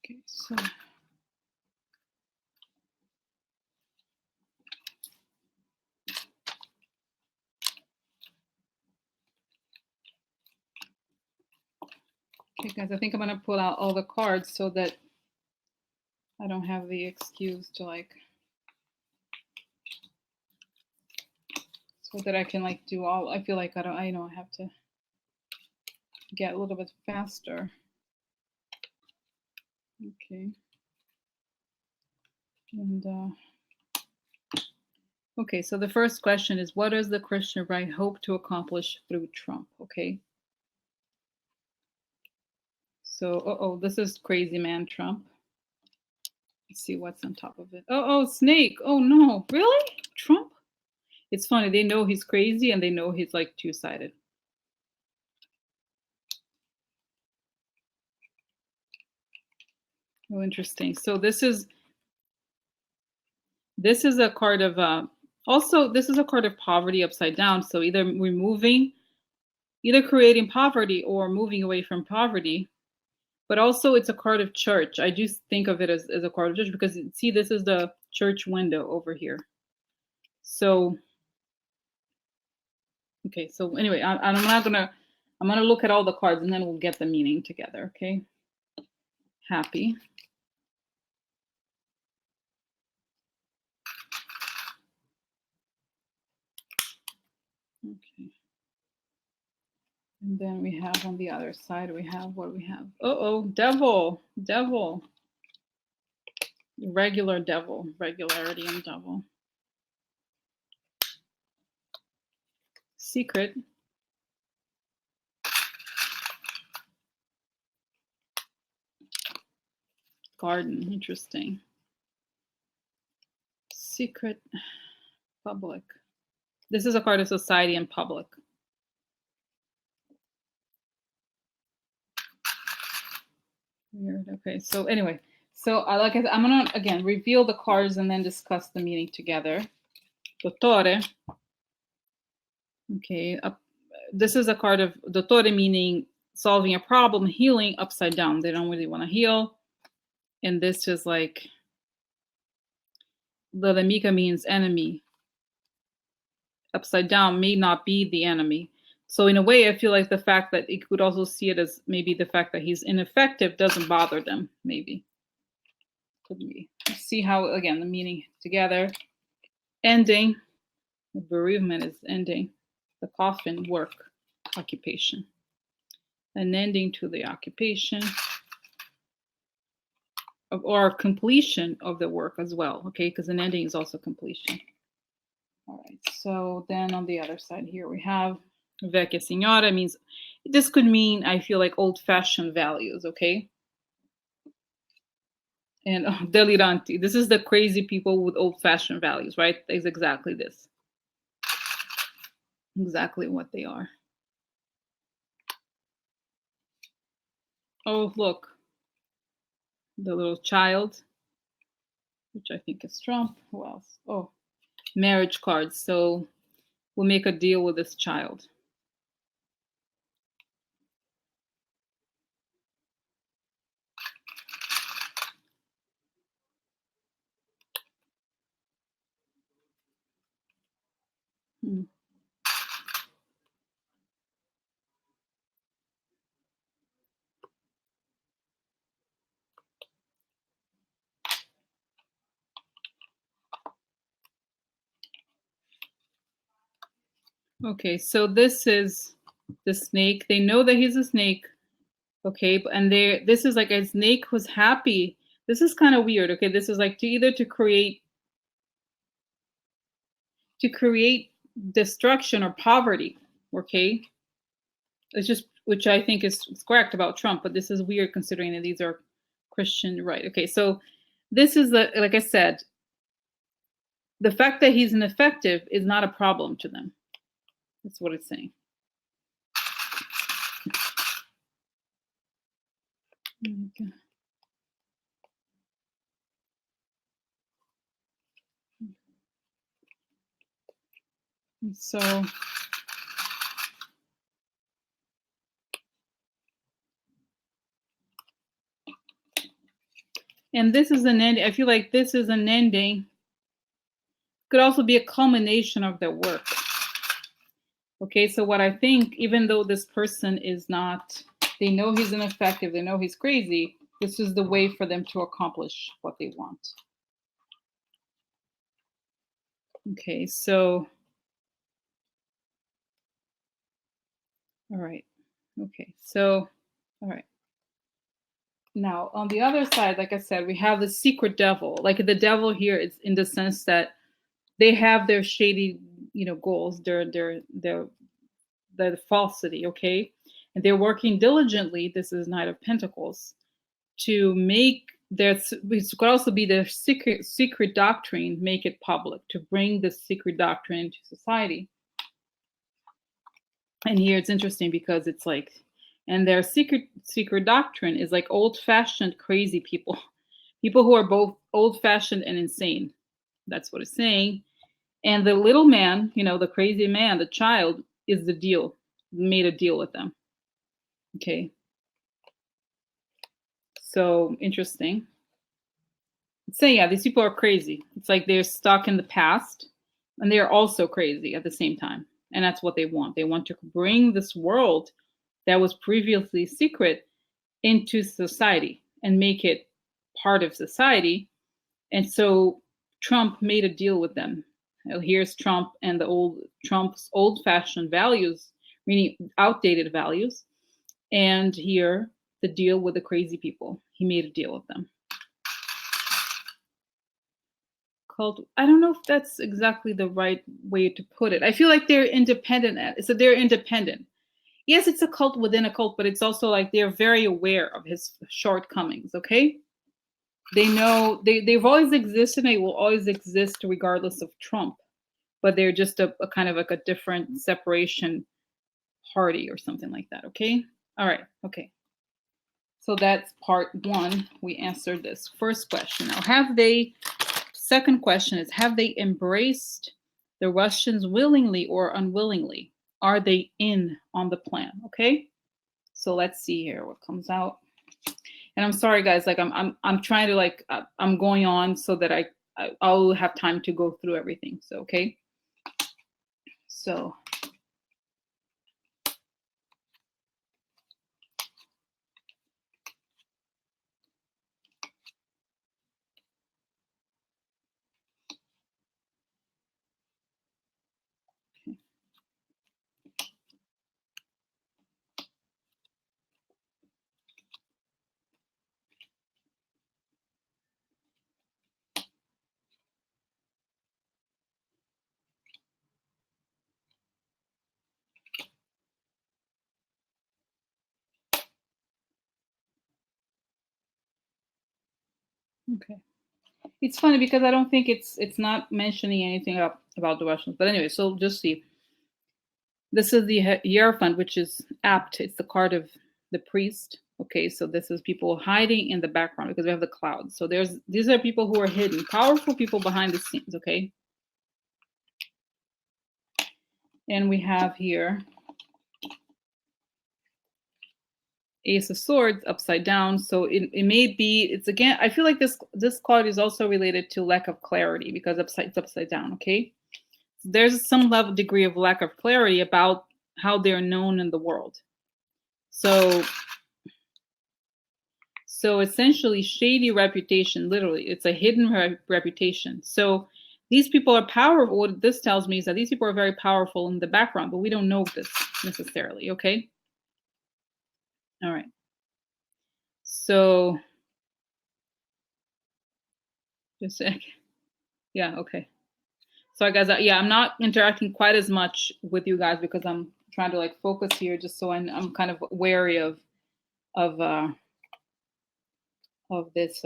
Okay, so okay, guys, I think I'm gonna pull out all the cards so that I don't have the excuse to like, so that I can like do all. I feel like I know I have to get a little bit faster. Okay. And okay, so the first question is, what does the Christian right hope to accomplish through Trump? Okay. So, this is crazy man Trump. Let's see what's on top of it. Snake. Oh no, really? Trump? It's funny, they know he's crazy and they know he's like two-sided. Oh, interesting. So this is a card of also this is a card of poverty upside down. So either creating poverty or moving away from poverty. But also it's a card of church. I do think of it as a card of church because see, this is the church window over here. So okay, so anyway, I'm gonna look at all the cards and then we'll get the meaning together, okay? Happy. Okay. And then we have on the other side, we have what we have. Devil. Regular devil, regularity and devil. Secret. Garden, interesting. Secret, public. This is a card of society and public. Weird. Okay, so anyway, so like I said, I'm gonna again reveal the cards and then discuss the meaning together. Dottore. Okay, this is a card of dottore, meaning solving a problem, healing upside down. They don't really want to heal. And this is like, the nemica means enemy. Upside down may not be the enemy. So in a way, I feel like the fact that it could also see it as maybe the fact that he's ineffective doesn't bother them, maybe. Could be. Let's see how, again, the meaning together. Ending. The bereavement is ending. The coffin, work, occupation. An ending to the occupation. or completion of the work as well, okay? Because an ending is also completion. All right, so then on the other side here we have vecchia signora means, this could mean, I feel like, old-fashioned values, okay? And deliranti, this is the crazy people with old-fashioned values, right? Is exactly this. Exactly what they are. Oh, look, the little child, which I think is Trump. Who else? Oh, marriage cards. So we'll make a deal with this child. Hmm. Okay, so this is the snake. They know that he's a snake. Okay, and this is like a snake who's happy. This is kind of weird. Okay, this is like to create destruction or poverty. Okay, it's just, which I think is correct about Trump, but this is weird considering that these are Christian, right? Okay, so this is like I said, the fact that he's ineffective is not a problem to them. That's what it's saying. Okay. So and this is an ending. I feel like this is an ending. Could also be a culmination of their work. Okay, so what I think, even though this person is not, they know he's ineffective, they know he's crazy, this is the way for them to accomplish what they want. Okay, so, all right. Okay, so, all right. Now, on the other side, like I said, we have the secret devil. Like the devil here is in the sense that they have their shady, goals, their falsity, okay? And they're working diligently, this is Knight of Pentacles, to make this could also be their secret doctrine, make it public, to bring the secret doctrine into society. And here it's interesting because it's like, and their secret doctrine is like old-fashioned crazy people, people who are both old-fashioned and insane. That's what it's saying. And the little man, the crazy man, the child, is the deal, made a deal with them. Okay. So interesting. It's saying, yeah, these people are crazy. It's like they're stuck in the past and they're also crazy at the same time. And that's what they want. They want to bring this world that was previously secret into society and make it part of society. And so Trump made a deal with them. Here's Trump and Trump's old-fashioned values, meaning outdated values. And here, the deal with the crazy people. He made a deal with them. Called, I don't know if that's exactly the right way to put it. I feel like they're independent. So they're independent. Yes, it's a cult within a cult, but it's also like they're very aware of his shortcomings, okay? They know they've always existed and they will always exist regardless of Trump, but they're just a kind of like a different separation party or something like that, okay? All right, okay. So that's part one. We answered this first question. Now, second question is, have they embraced the Russians willingly or unwillingly? Are they in on the plan? Okay. So let's see here what comes out. And I'm sorry, guys. Like I'm trying to I'm going on so that I'll have time to go through everything. So okay. So. Okay. It's funny because I don't think it's not mentioning anything about the Russians. But anyway, so just see. This is the Hierophant, which is apt. It's the card of the priest. Okay, so this is people hiding in the background because we have the clouds. So these are people who are hidden, powerful people behind the scenes. Okay, and we have here Ace of Swords upside down. So it may be, it's again, I feel like this card is also related to lack of clarity because it's upside down. Okay, there's some degree of lack of clarity about how they're known in the world. So essentially, shady reputation, literally, it's a hidden reputation. So these people are powerful. What this tells me is that these people are very powerful in the background, but we don't know this necessarily, okay? All right. So, just a sec. Yeah, okay. Sorry, guys. Yeah, I'm not interacting quite as much with you guys because I'm trying to like focus here just so I'm kind of wary of this.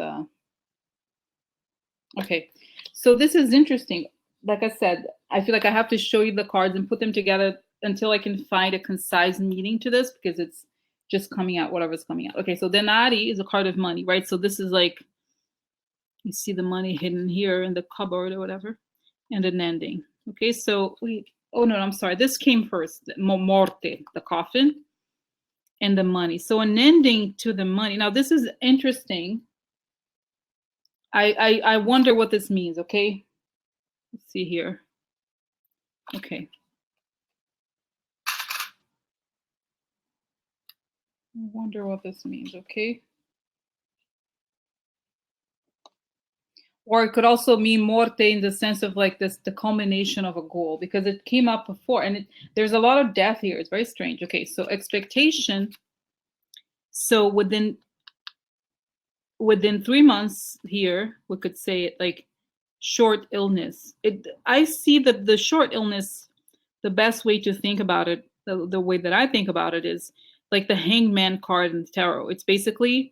Okay, so this is interesting. Like I said, I feel like I have to show you the cards and put them together until I can find a concise meaning to this because it's just coming out, whatever's coming out. Okay, so denari is a card of money, right? So this is like, you see the money hidden here in the cupboard or whatever, and an ending. Okay, so wait, oh no, I'm sorry. This came first, morte, the coffin, and the money. So an ending to the money. Now this is interesting. I wonder what this means, okay? Let's see here. Okay. I wonder what this means, okay? Or it could also mean morte in the sense of like this, the culmination of a goal, because it came up before and there's a lot of death here. It's very strange. Okay, so expectation. So within 3 months here, we could say it like short illness. I see that the short illness, the best way to think about it, the way that I think about it is like the hangman card in the tarot. It's basically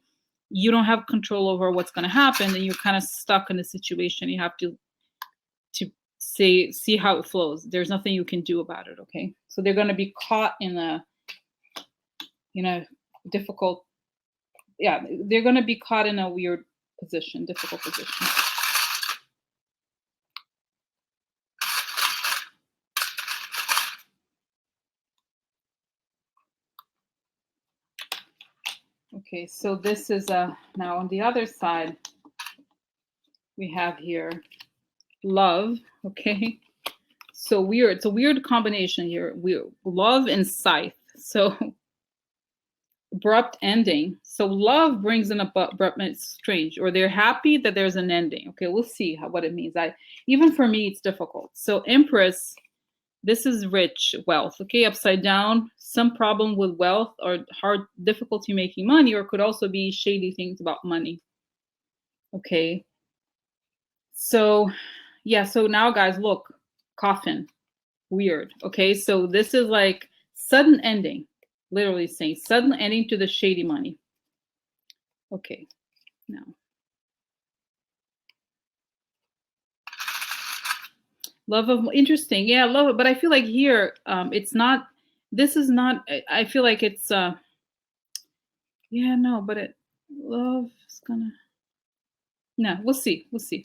you don't have control over what's going to happen and you're kind of stuck in a situation. You have to see how it flows. There's nothing you can do about it. Okay, so they're going to be caught in a difficult, yeah, they're going to be caught in a weird position, difficult position. Okay, so this is now on the other side, we have here love. Okay, so weird. It's a weird combination here. Love and scythe. So abrupt ending. So love brings an abrupt, it's strange, or they're happy that there's an ending. Okay, we'll see what it means. Even for me, it's difficult. So Empress, this is rich, wealth. Okay, upside down, some problem with wealth or difficulty making money, or could also be shady things about money. Okay, so yeah, so now guys, look, coffin, weird. Okay, so this is like sudden ending, literally saying sudden ending to the shady money. Okay, now love of, interesting. Yeah, love it. But I feel like here, it's not, this is not, I feel like it's, yeah, no, but love is gonna, no, we'll see. We'll see.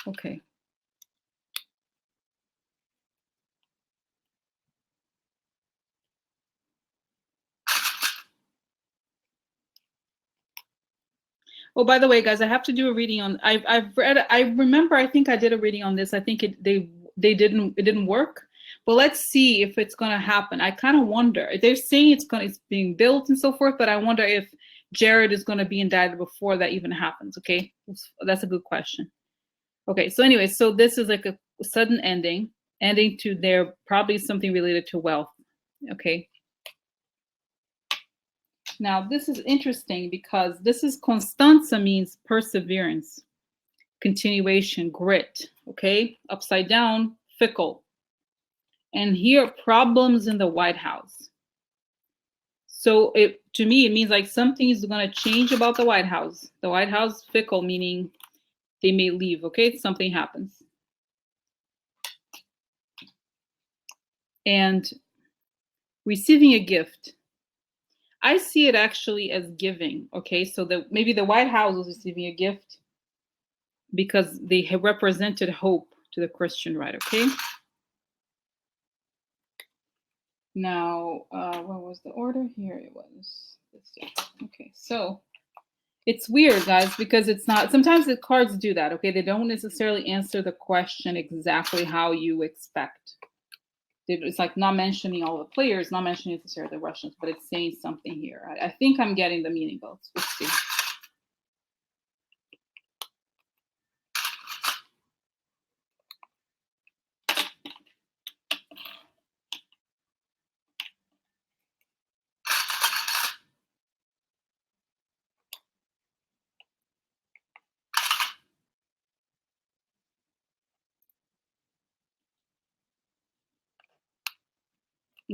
Okay. Oh, by the way, guys, I have to do a reading on, I've read, I remember, I think I did a reading on this. I think it didn't work. But let's see if it's gonna happen. I kind of wonder. They're saying it's being built and so forth, but I wonder if Jared is gonna be indicted before that even happens. Okay, that's a good question. Okay, so anyway, so this is like a sudden ending to their, probably something related to wealth. Okay. Now this is interesting because this is Constanza, means perseverance, continuation, grit. Okay, upside down, fickle. And here, problems in the White House. So to me, it means like something is going to change about the White House. The White House, fickle, meaning they may leave, okay? Something happens. And receiving a gift. I see it actually as giving, okay? So maybe the White House was receiving a gift because they have represented hope to the Christian right, okay? Now, what was the order? Here it was. Okay, so it's weird, guys, because it's not, sometimes the cards do that, okay? They don't necessarily answer the question exactly how you expect. It's like not mentioning all the players, not mentioning necessarily the Russians, but it's saying something here. I think I'm getting the meaning, though. Let's see.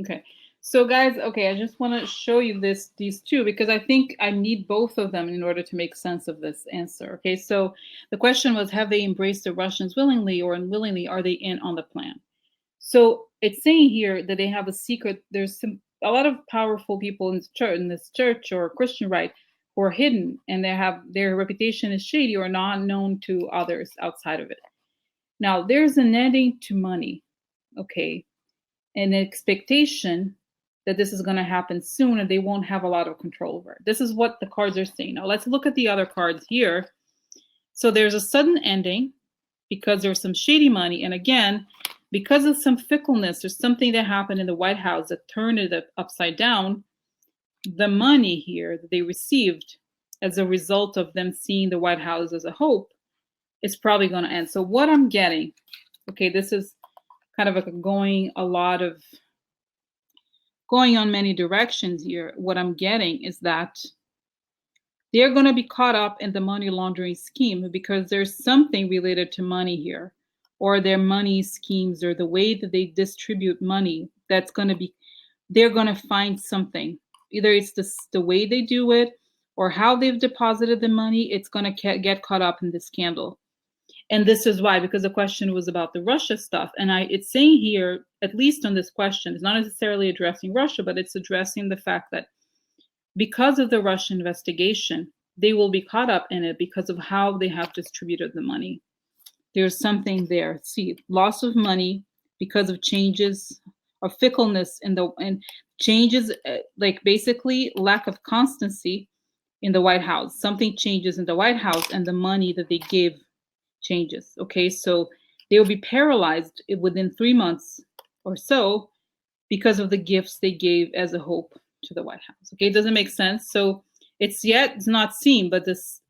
Okay, so guys, okay, I just want to show you these two, because I think I need both of them in order to make sense of this answer. Okay, so the question was, have they embraced the Russians willingly or unwillingly? Are they in on the plan? So it's saying here that they have a secret. There's a lot of powerful people in this church or Christian right who are hidden, and they have their reputation is shady or not known to others outside of it. Now there's an ending to money, okay, an expectation that this is going to happen soon and they won't have a lot of control over it. This is what the cards are saying. Now let's look at the other cards here. So there's a sudden ending because there's some shady money, and again, because of some fickleness or something that happened in the White House that turned it upside down, the money here that they received as a result of them seeing the White House as a hope is probably going to end. So what I'm getting, okay, this is kind of like going on many directions here. What I'm getting is that they're going to be caught up in the money laundering scheme because there's something related to money here, or their money schemes, or the way that they distribute money. That's going to be, they're going to find something. Either it's the way they do it or how they've deposited the money. It's going to get caught up in this scandal. And this is why, because the question was about the Russia stuff. And it's saying here, at least on this question, it's not necessarily addressing Russia, but it's addressing the fact that because of the Russian investigation, they will be caught up in it because of how they have distributed the money. There's something there. See, loss of money because of changes of fickleness and changes, like basically lack of constancy in the White House. Something changes in the White House and the money that they give changes. Okay, so they will be paralyzed within 3 months or so because of the gifts they gave as a hope to the White House. Okay, it doesn't make sense. So it's not seen, but this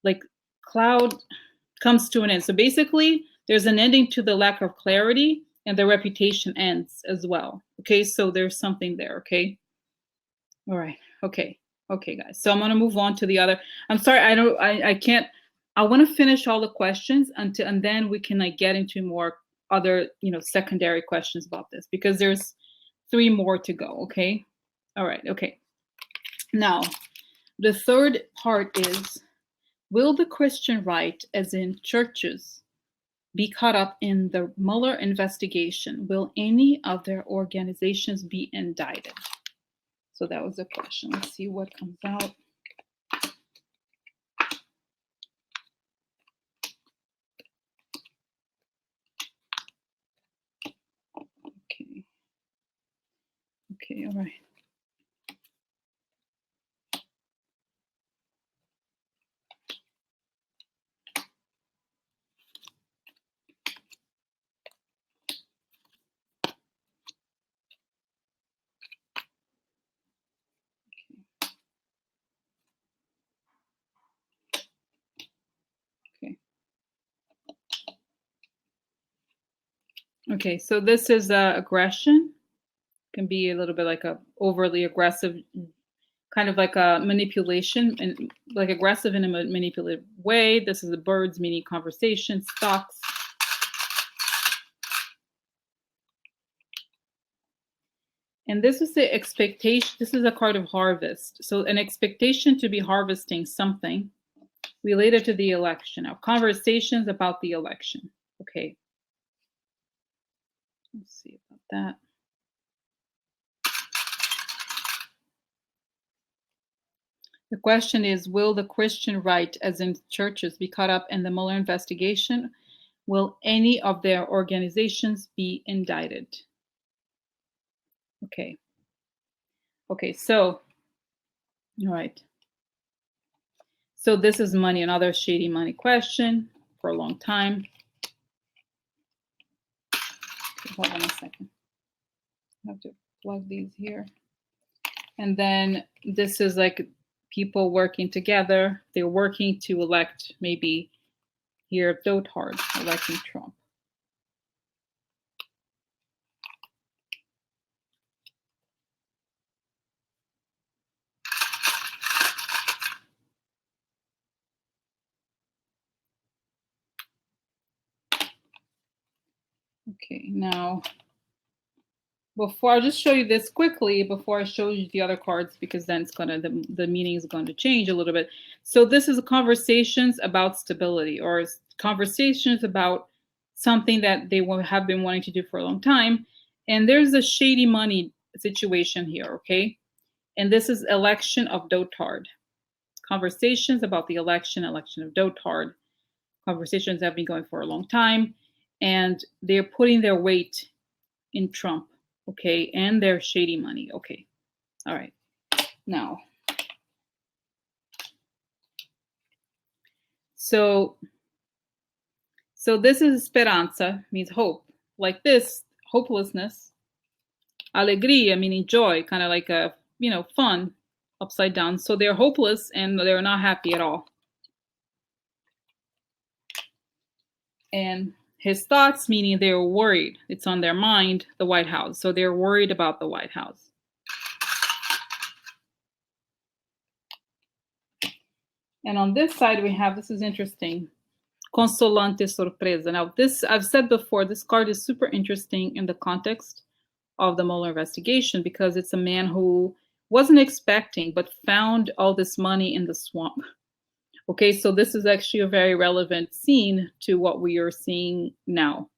like cloud comes to an end. So basically, there's an ending to the lack of clarity, and the reputation ends as well. Okay, so there's something there. Okay, all right. Okay, guys. So I'm gonna move on to the other. I'm sorry, I can't. I want to finish all the questions and then we can like get into more other secondary questions about this, because there's 3 more to go. Okay. All right. Okay. Now, the third part is, will the Christian right, as in churches, be caught up in the Mueller investigation? Will any of their organizations be indicted? So that was the question. Let's see what comes out. Okay. Okay, all right. Okay, so this is aggression. Can be a little bit like a overly aggressive, kind of like a manipulation, and like aggressive in a manipulative way. This is the birds, meaning conversation, stocks. And this is the expectation. This is a card of harvest. So an expectation to be harvesting something related to the election. Now, conversations about the election. Okay. Let's see about that. The question is, will the Christian right, as in churches, be caught up in the Mueller investigation? Will any of their organizations be indicted? Okay. Okay, so, all right. So this is money, another shady money question for a long time. Okay, hold on a second. I have to plug these here. And then this is like people working together. They're working to elect, maybe here, dotard, electing Trump. Okay, now, before I'll just show you this quickly before I show you the other cards, because then it's gonna the meaning is going to change a little bit. So this is conversations about stability, or conversations about something that they have been wanting to do for a long time. And there's a shady money situation here, okay? And this is election of dotard. Conversations about the election of dotard. Conversations have been going for a long time, and they're putting their weight in Trump, okay, and their shady money, okay. All right, now, so this is esperanza, means hope, like this, hopelessness. Alegria, meaning joy, kind of like a, fun, upside down. So they're hopeless and they're not happy at all. And his thoughts, meaning they're worried. It's on their mind, the White House. So they're worried about the White House. And on this side, we have, this is interesting, consolante sorpresa. Now, this, I've said before, this card is super interesting in the context of the Mueller investigation, because it's a man who wasn't expecting, but found all this money in the swamp. Okay, so this is actually a very relevant scene to what we are seeing now.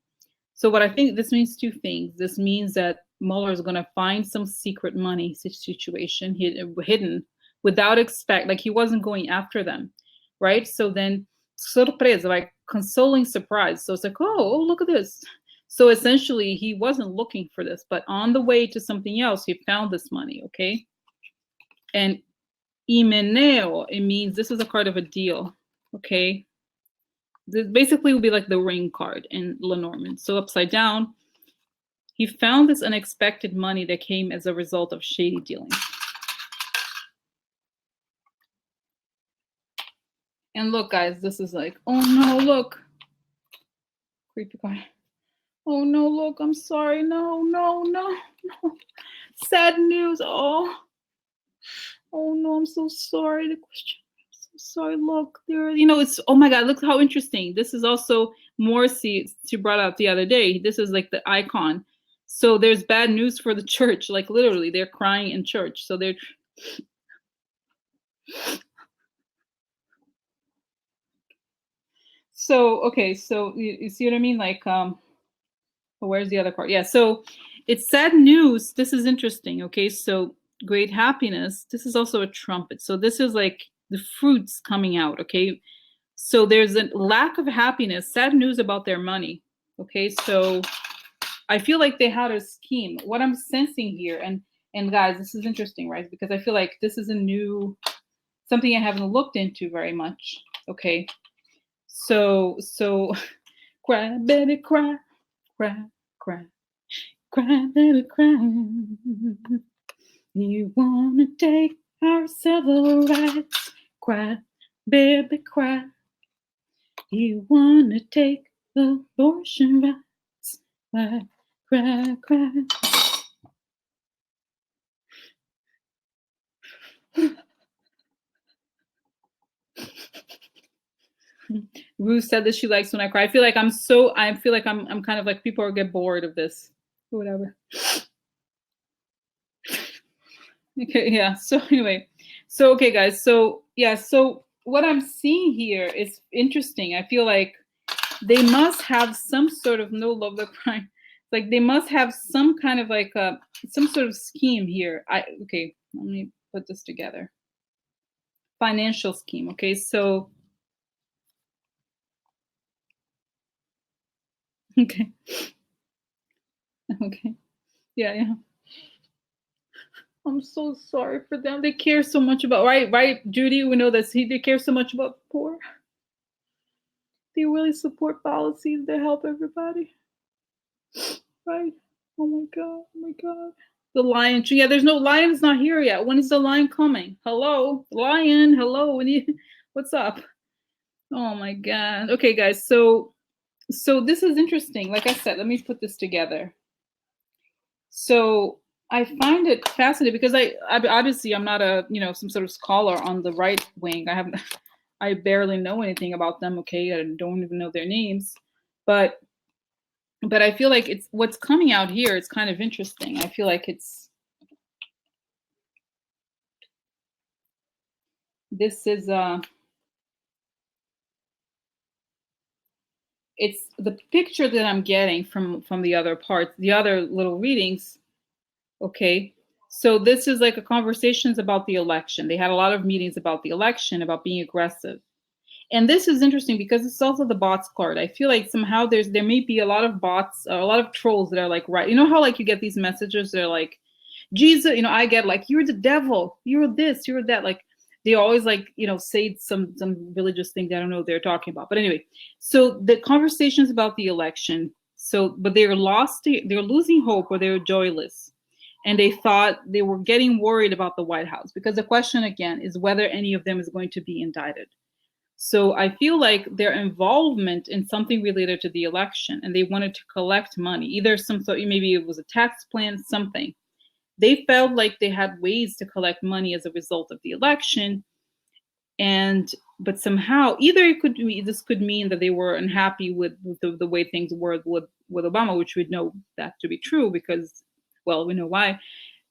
So what I think this means, two things. This means that Mueller is going to find some secret money situation hidden without like he wasn't going after them, right? So then sorpresa, like consoling surprise. So it's like, oh, look at this. So essentially he wasn't looking for this, but on the way to something else, he found this money, okay? And Imeneo, it means this is a card of a deal, okay? This basically will be like the ring card in Lenormand. So upside down, he found this unexpected money that came as a result of shady dealings. And look, guys, this is like, oh no, look. Creepy card. Oh no, look, I'm sorry. No. Sad news. Oh no, I'm so sorry. The question. I'm so sorry. Look, there, it's, oh my God, look how interesting. This is also Morrissey, she brought out the other day. This is like the icon. So there's bad news for the church. Like literally, they're crying in church. So they're. So, okay, so you see what I mean? Like, where's the other part? Yeah, so it's sad news. This is interesting, okay? So great happiness. This is also a trumpet. So this is like the fruits coming out, okay? So there's a lack of happiness, sad news about their money, okay? So I feel like they had a scheme. What I'm sensing here, and guys, this is interesting, right? Because I feel like this is a new, something I haven't looked into very much, okay? So cry, baby, cry, cry, cry, cry, baby, cry. You wanna take our civil rights? Cry, baby, cry. You wanna take abortion rights? Cry, cry, cry. Ruth said that she likes when I cry. I feel like I'm kind of like, people get bored of this. Whatever. Okay, yeah. So anyway, so okay, guys. So yeah, so what I'm seeing here is interesting. I feel like they must have some sort of no love the crime. Like they must have some kind of like some sort of scheme here. Okay, let me put this together. Financial scheme. Okay, so okay, okay, yeah, yeah. I'm so sorry for them. They care so much about right, Judy. We know that they care so much about the poor. They really support policies that help everybody. Right. Oh my god. Oh my god. The lion. Yeah, there's no lion's not here yet. When is the lion coming? Hello, lion. Hello. What's up? Oh my god. Okay, guys. So this is interesting. Like I said, let me put this together. So I find it fascinating because obviously I'm not a some sort of scholar on the right wing. I barely know anything about them. Okay, I don't even know their names, but I feel like it's what's coming out here. It's kind of interesting. I feel like this is it's the picture that I'm getting from the other parts, the other little readings. Okay, so this is like a conversations about the election. They had a lot of meetings about the election, about being aggressive. And this is interesting because it's also the bots card. I feel like somehow there may be a lot of bots, a lot of trolls that are like, right, you know how like you get these messages, they're like, Jesus, I get like, you're the devil, you're this, you're that. Like they always like, say some religious thing that I don't know what they're talking about. But anyway, so the conversations about the election. So, but they're losing hope or they're joyless. And they thought they were getting worried about the White House because the question again is whether any of them is going to be indicted. So I feel like their involvement in something related to the election and they wanted to collect money, either some sort, maybe it was a tax plan, something. They felt like they had ways to collect money as a result of the election. And but somehow either this could mean that they were unhappy with the way things were with Obama, which we know that to be true because, well, we know why.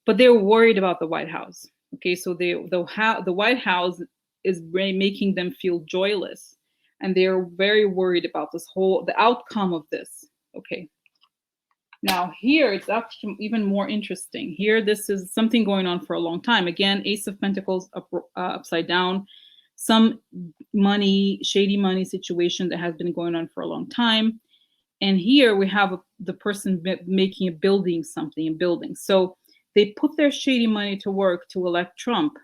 But they were worried about the White House. Okay, so the White House is making them feel joyless, and they're very worried about the outcome of this. Okay, now here it's actually even more interesting. Here, this is something going on for a long time. Again, Ace of Pentacles upside down. Some shady money situation that has been going on for a long time. And here we have the person making a building. So they put their shady money to work to elect Trump.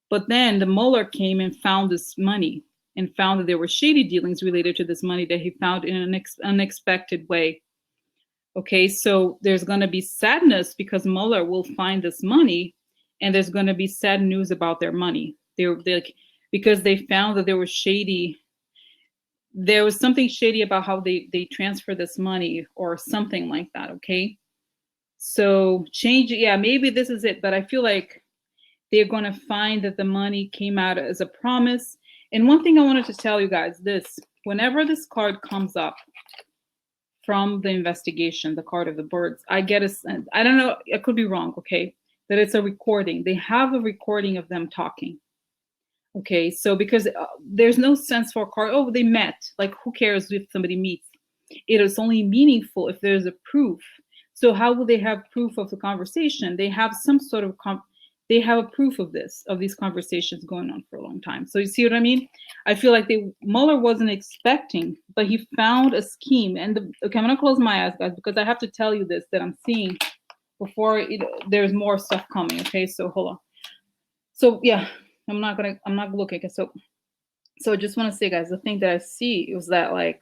But then the Mueller came and found this money and found that there were shady dealings related to this money that he found in an unexpected way. Okay, so there's going to be sadness because Mueller will find this money, and there's going to be sad news about their money. Because they found that there was something shady about how they transfer this money or something like that. Okay, so maybe this is it, but I feel like they're going to find that the money came out as a promise. And one thing I wanted to tell you guys, whenever this card comes up from the investigation, the card of the birds, I get a sense, I don't know, I could be wrong, okay, that it's a recording. They have a recording of them talking. Okay, so because there's no sense for a card, oh, they met. Like, who cares if somebody meets? It is only meaningful if there's a proof. So how will they have proof of the conversation? They have some sort of they have a proof of these conversations going on for a long time. So you see what I mean? I feel like Mueller wasn't expecting, but he found a scheme. And okay, I'm gonna close my eyes, guys, because I have to tell you this that I'm seeing before there's more stuff coming. Okay, so hold on. So yeah, I'm not looking. So I just want to say, guys, the thing that I see is that like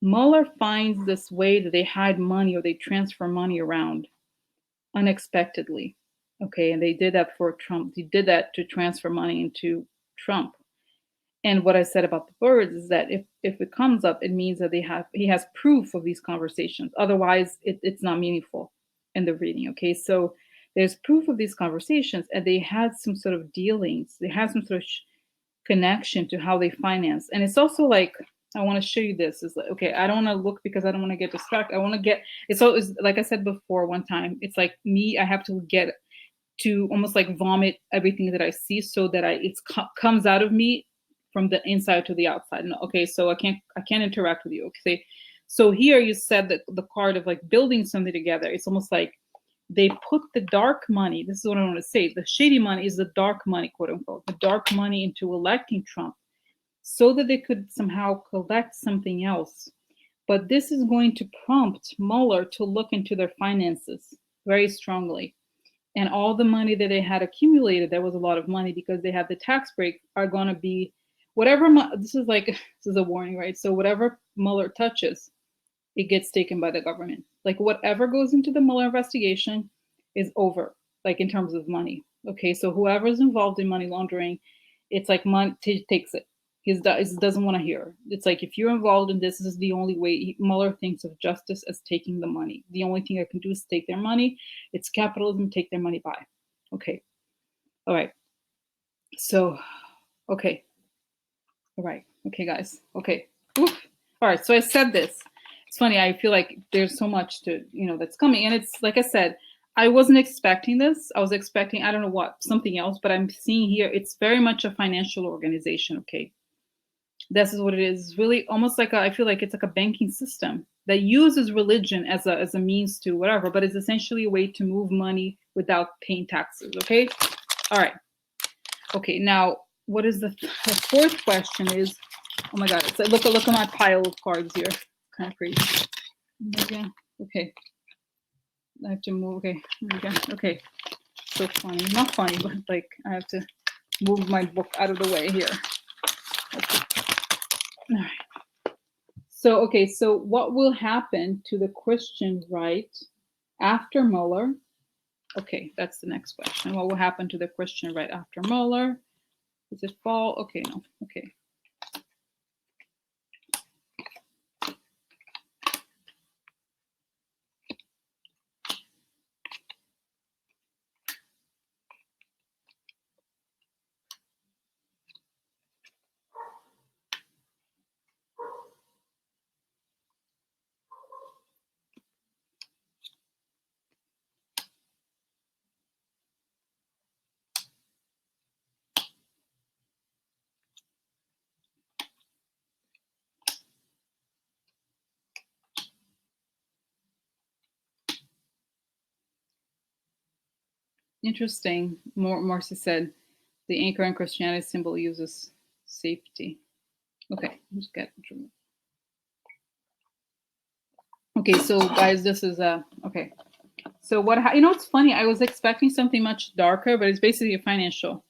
Mueller finds this way that they hide money or they transfer money around unexpectedly. Okay, and they did that for Trump. They did that to transfer money into Trump. And what I said about the birds is that if it comes up, it means that he has proof of these conversations. Otherwise, it's not meaningful in the reading. Okay, so there's proof of these conversations, and they had some sort of dealings. They had some sort of connection to how they finance. And it's also like, I want to show you this. Is like, okay, I don't want to look because I don't want to get distracted. I want to get, it's always, like I said before one time, it's like me, I have to get to almost like vomit everything that I see, so that it comes out of me from the inside to the outside. No, okay, so I can't interact with you. Okay, so here you said that the card of like building something together. It's almost like they put the dark money. This is what I want to say. The shady money is the dark money, quote unquote, the dark money into electing Trump, so that they could somehow collect something else. But this is going to prompt Mueller to look into their finances very strongly. And all the money that they had accumulated, there was a lot of money because they had the tax break, are going to be whatever. This is a warning, right? So whatever Mueller touches, it gets taken by the government. Like whatever goes into the Mueller investigation is over, like in terms of money. Okay, so whoever's involved in money laundering, it's like money takes it. He doesn't want to hear. It's like, if you're involved in this is the only way. Mueller thinks of justice as taking the money. The only thing I can do is take their money. It's capitalism, take their money by. Okay. All right. So, okay. All right. Okay, guys. Okay. Oof. All right. So I said this. It's funny. I feel like there's so much to, that's coming. And it's like I said, I wasn't expecting this. I was expecting, I don't know what, something else, but I'm seeing here, it's very much a financial organization. Okay. This is what it is. It's really almost like I feel like it's like a banking system that uses religion as a means to whatever, but it's essentially a way to move money without paying taxes. Okay. All right. Okay. Now, what is the fourth question is, oh my God, it's like, look at my pile of cards here. Kind of crazy. Again. Okay. I have to move. Okay. Again. Okay. So funny. Not funny, but like I have to move my book out of the way here. Okay. All right. So, okay. So what will happen to the Christian right after Mueller? Okay. That's the next question. What will happen to the Christian right after Mueller? Does it fall? Okay. No. Okay. Interesting. Marcy said the anchor in Christianity symbol uses safety. Okay, let's get. Okay, so guys, this is okay. So what? It's funny. I was expecting something much darker, but it's basically a financial.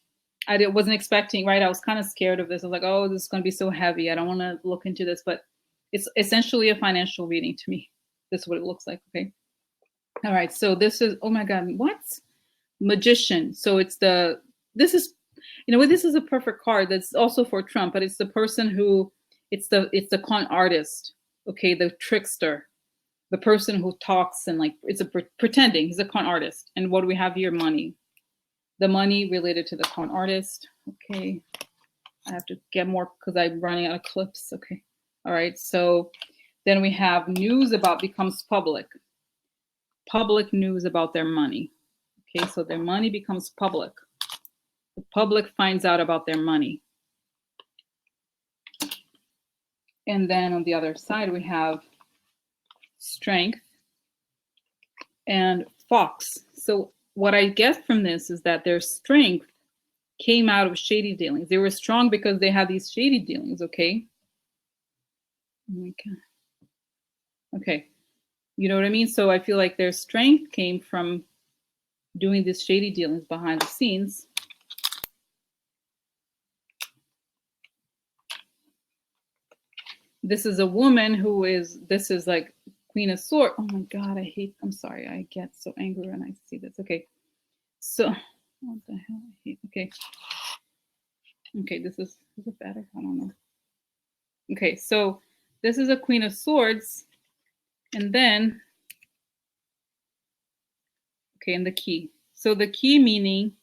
I wasn't expecting, right? I was kind of scared of this. I was like, oh, this is going to be so heavy. I don't want to look into this, but it's essentially a financial reading to me. This is what it looks like. Okay. All right. So this is, oh my God, what? Magician. So this is a perfect card that's also for Trump, but it's the person who, it's the con artist. Okay. The trickster, the person who talks and like, it's pretending he's a con artist. And what do we have here? Money. The money related to the con artist. Okay. I have to get more because I'm running out of clips. Okay. All right. So then we have news about becomes public. Public news about their money. Okay. So their money becomes public. The public finds out about their money. And then on the other side, we have strength and fox. So what I get from this is that their strength came out of shady dealings. They were strong because they had these shady dealings, okay? Okay. You know what I mean? So I feel like their strength came from doing these shady dealings behind the scenes. This is a woman who this is like Queen of Swords. Oh my God, I'm sorry. I get so angry when I see this. Okay. So, what the hell? Okay. Okay, is it better? I don't know. Okay, so this is a Queen of Swords. And then, okay, and the key. So the key meaning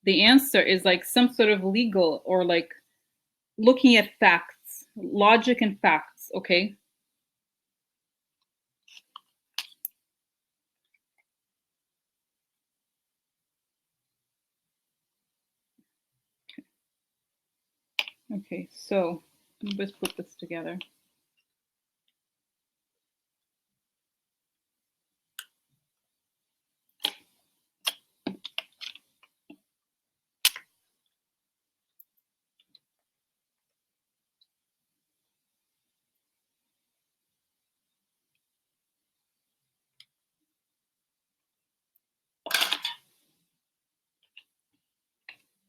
the answer is like some sort of legal or like looking at facts, logic and facts, okay? Okay, so let's put this together.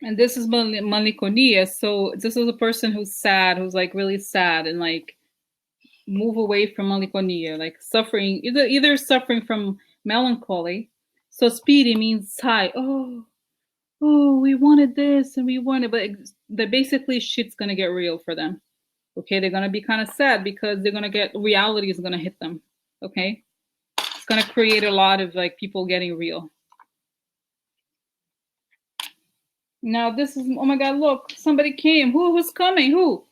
And this is melancholia. So this is a person who's sad, who's like really sad, and like move away from melancholia, like suffering, either suffering from melancholy. So speedy means sigh. Oh, we wanted this and we wanted, but basically shit's gonna get real for them. Okay, they're gonna be kind of sad because they're gonna get reality is gonna hit them. Okay, it's gonna create a lot of like people getting real. Now this is, oh my god, look, somebody came. Who was coming? Who?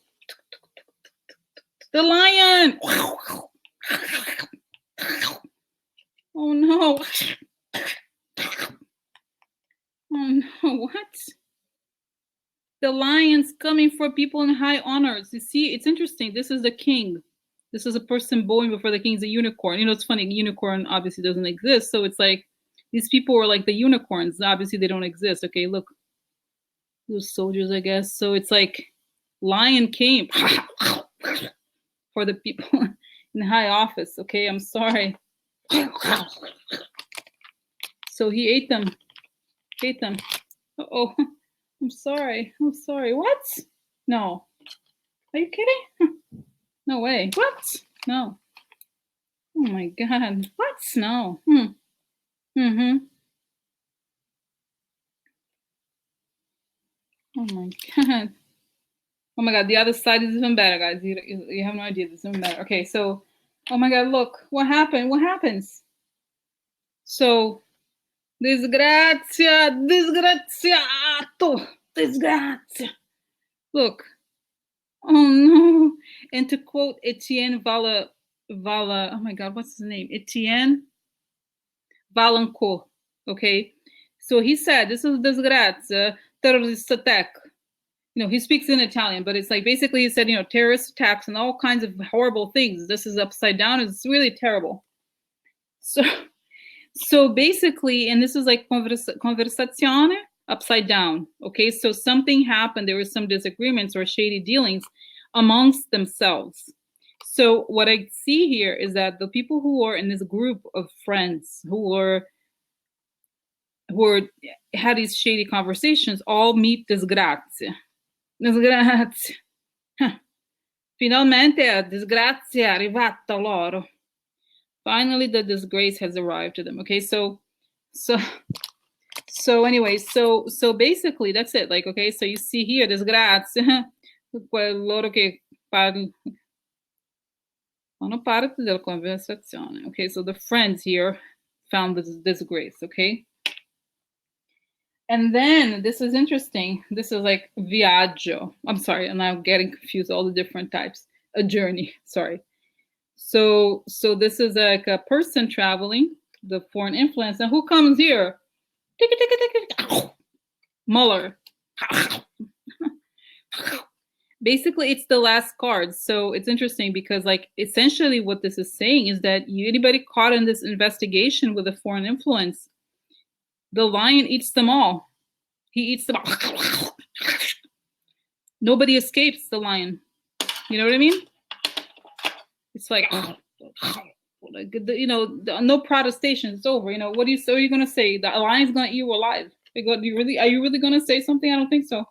The lion. Oh no. Oh no, what? The lion's coming for people in high honors. You see, it's interesting. This is the king. This is a person bowing before the king's a unicorn. You know, it's funny, unicorn obviously doesn't exist. So it's like these people were like the unicorns. Obviously they don't exist. Okay, look. Those soldiers, I guess. So it's like lion came for the people in high office. Okay, I'm sorry. So he ate them. Ate them. Uh-oh. I'm sorry. I'm sorry. What? No. Are you kidding? No way. What? No. Oh my god. What? No. Mm-hmm. Oh my god. Oh my god, the other side is even better, guys. You have no idea. This is even better. Okay, so, oh my god, look. What happened? What happens? So, disgrazia, disgraziato, disgrazia. Look. Oh no. And to quote Etienne Vala, oh my god, what's his name? Etienne Valancourt. Okay. So he said, this is disgrazia, terrorist attack. You know, he speaks in Italian, but it's like basically he said, you know, terrorist attacks and all kinds of horrible things. This is upside down. It's really terrible. So basically, and this is like conversazione upside down. Okay, so something happened. There was some disagreements or shady dealings amongst themselves. So what I see here is that the people who are in this group of friends who had these shady conversations all meet disgrazia. Disgrazia. Finalmente a disgrazia è arrivata loro. Finally, the disgrace has arrived to them. Okay, so anyway, so basically that's it. Like, okay, so you see here, disgrazia, loro che fanno parte della conversazione. Okay, so the friends here found this disgrace. Okay. And then this is interesting. This is like viaggio. I'm sorry, I'm now getting confused. All the different types. A journey. Sorry. So this is like a person traveling, the foreign influence. And who comes here? Mueller. Basically, it's the last card. So it's interesting because, like, essentially what this is saying is that anybody caught in this investigation with a foreign influence, the lion eats them all. He eats them all. Nobody escapes the lion. You know what I mean? It's like, you know, no protestation. It's over. You know, what are you going to say? The lion's going to eat you alive. Are you really going to say something? I don't think so.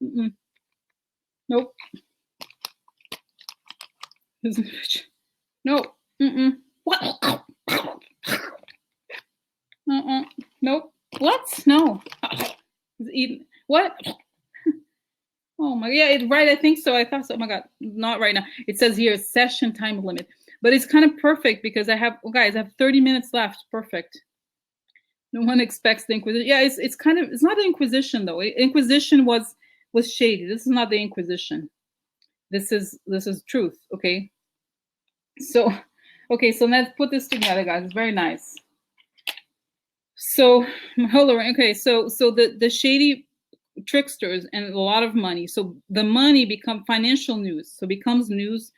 Mm-mm. Nope. Nope. Mm-mm. What? Nope. What? No. He's eating. What? Oh my, yeah, it's right. I think so. I thought so. Oh my God, not right now. It says here session time limit, but it's kind of perfect because I have, guys, I have 30 minutes left. Perfect. No one expects the Inquisition. Yeah, it's kind of, it's not the Inquisition though. Inquisition was shady. This is not the Inquisition. This is truth. Okay. So, okay, so let's put this together, guys. It's very nice. So, hold on. Okay, so the shady tricksters, and a lot of money. So the money becomes financial news. So becomes news.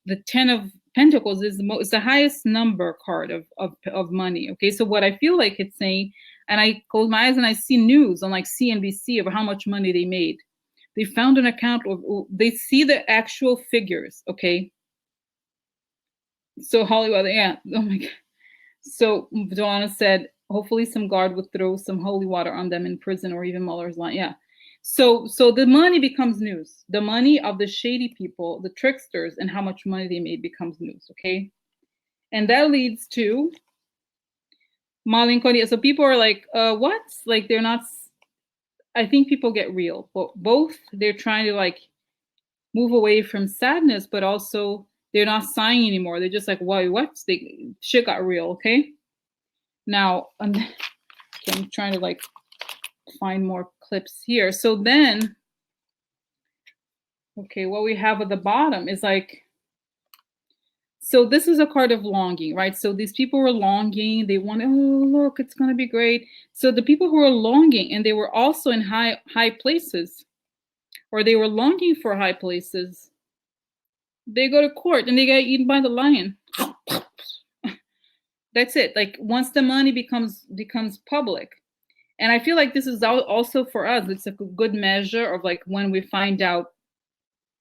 The 10 of Pentacles is the highest number card of money. Okay, so what I feel like it's saying, and I close my eyes and I see news on like CNBC of how much money they made. They found an account of, they see the actual figures. Okay, so Hollywood, yeah. Oh my God. So Joanna said, hopefully some guard would throw some holy water on them in prison or even Mueller's line. Yeah. So the money becomes news. The money of the shady people, the tricksters, and how much money they made becomes news. Okay. And that leads to melancholia. So people are like, what? Like they're not, I think people get real. Both they're trying to like move away from sadness, but also they're not sighing anymore. They're just like, why, what? Shit got real. Okay. Now, I'm trying to like find more clips here. So then, okay, what we have at the bottom is like, so this is a card of longing, right? So these people were longing. They want, oh, look, it's going to be great. So the people who are longing, and they were also in high places, or they were longing for high places, they go to court and they get eaten by the lion. That's it. Like once the money becomes public. And I feel like this is also for us, it's a good measure of like when we find out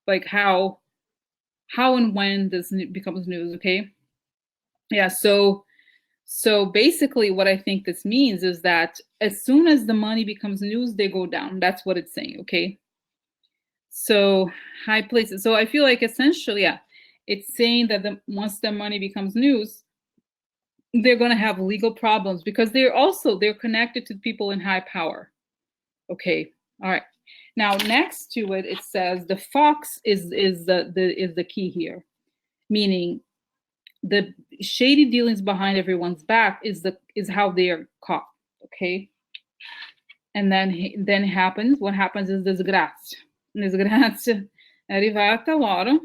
like how and when this becomes news. Okay. Yeah. So basically what I think this means is that as soon as the money becomes news, they go down. That's what it's saying. Okay. So high places. So I feel like essentially, yeah, it's saying that once the money becomes news, they're going to have legal problems because they're connected to people in high power. Okay. All right. Now next to it, it says the fox is the key here, meaning the shady dealings behind everyone's back is how they are caught. Okay. And then happens what happens is disgrazia. Disgrazia è arrivata loro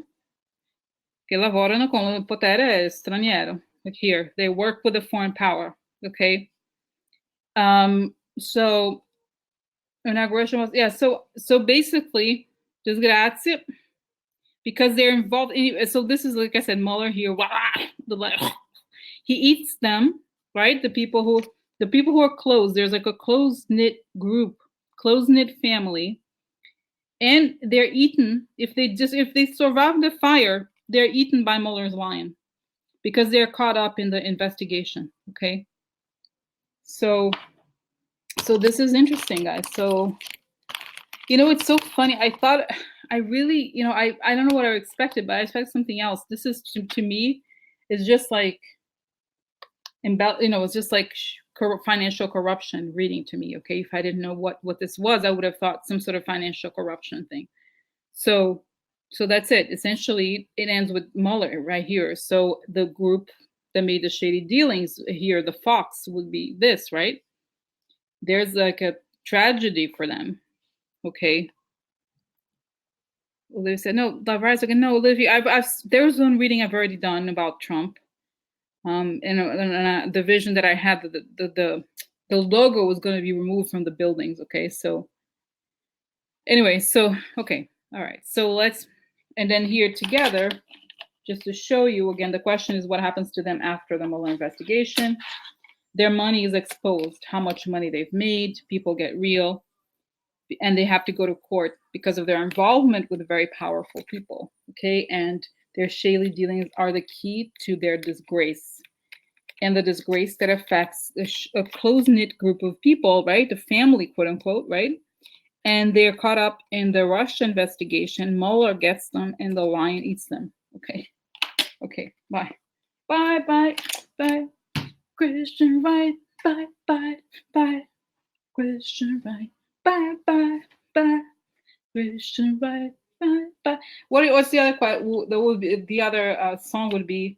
che lavorano con il potere straniero. Like here, they work with a foreign power. Okay. So inauguration was, yeah. So basically, disgrazia, because they're involved in. So this is like I said, Mueller here. He eats them, right? The people who are close. There's like a close knit group, close knit family, and they're eaten. If they survive the fire, they're eaten by Mueller's lion because they're caught up in the investigation. Okay. So this is interesting, guys. So, it's so funny. I thought I really, I don't know what I expected, but I expected something else. This is to me, is just like, it's just like financial corruption reading to me. Okay. If I didn't know what this was, I would have thought some sort of financial corruption thing. So that's it. Essentially, it ends with Mueller right here. So the group that made the shady dealings here, the fox, would be this, right? There's like a tragedy for them. Okay. Olivia said, no, no, Olivia, there's one reading I've already done about Trump. And the vision that I had, the logo was going to be removed from the buildings. Okay. So anyway, okay. All right. So and then here together, just to show you again, the question is what happens to them after the Mueller investigation. Their money is exposed, how much money they've made, people get real, and they have to go to court because of their involvement with very powerful people. Okay. And their shady dealings are the key to their disgrace. And the disgrace that affects a close-knit group of people, right? The family, quote unquote, right? And they're caught up in the Russia investigation. Mueller gets them and the lion eats them. Okay. Okay. Bye. Bye, bye, bye. Christian Right. Bye, bye, bye. Christian Right. Bye, bye, bye. Christian Right. Bye, bye. What's the other the other song would be,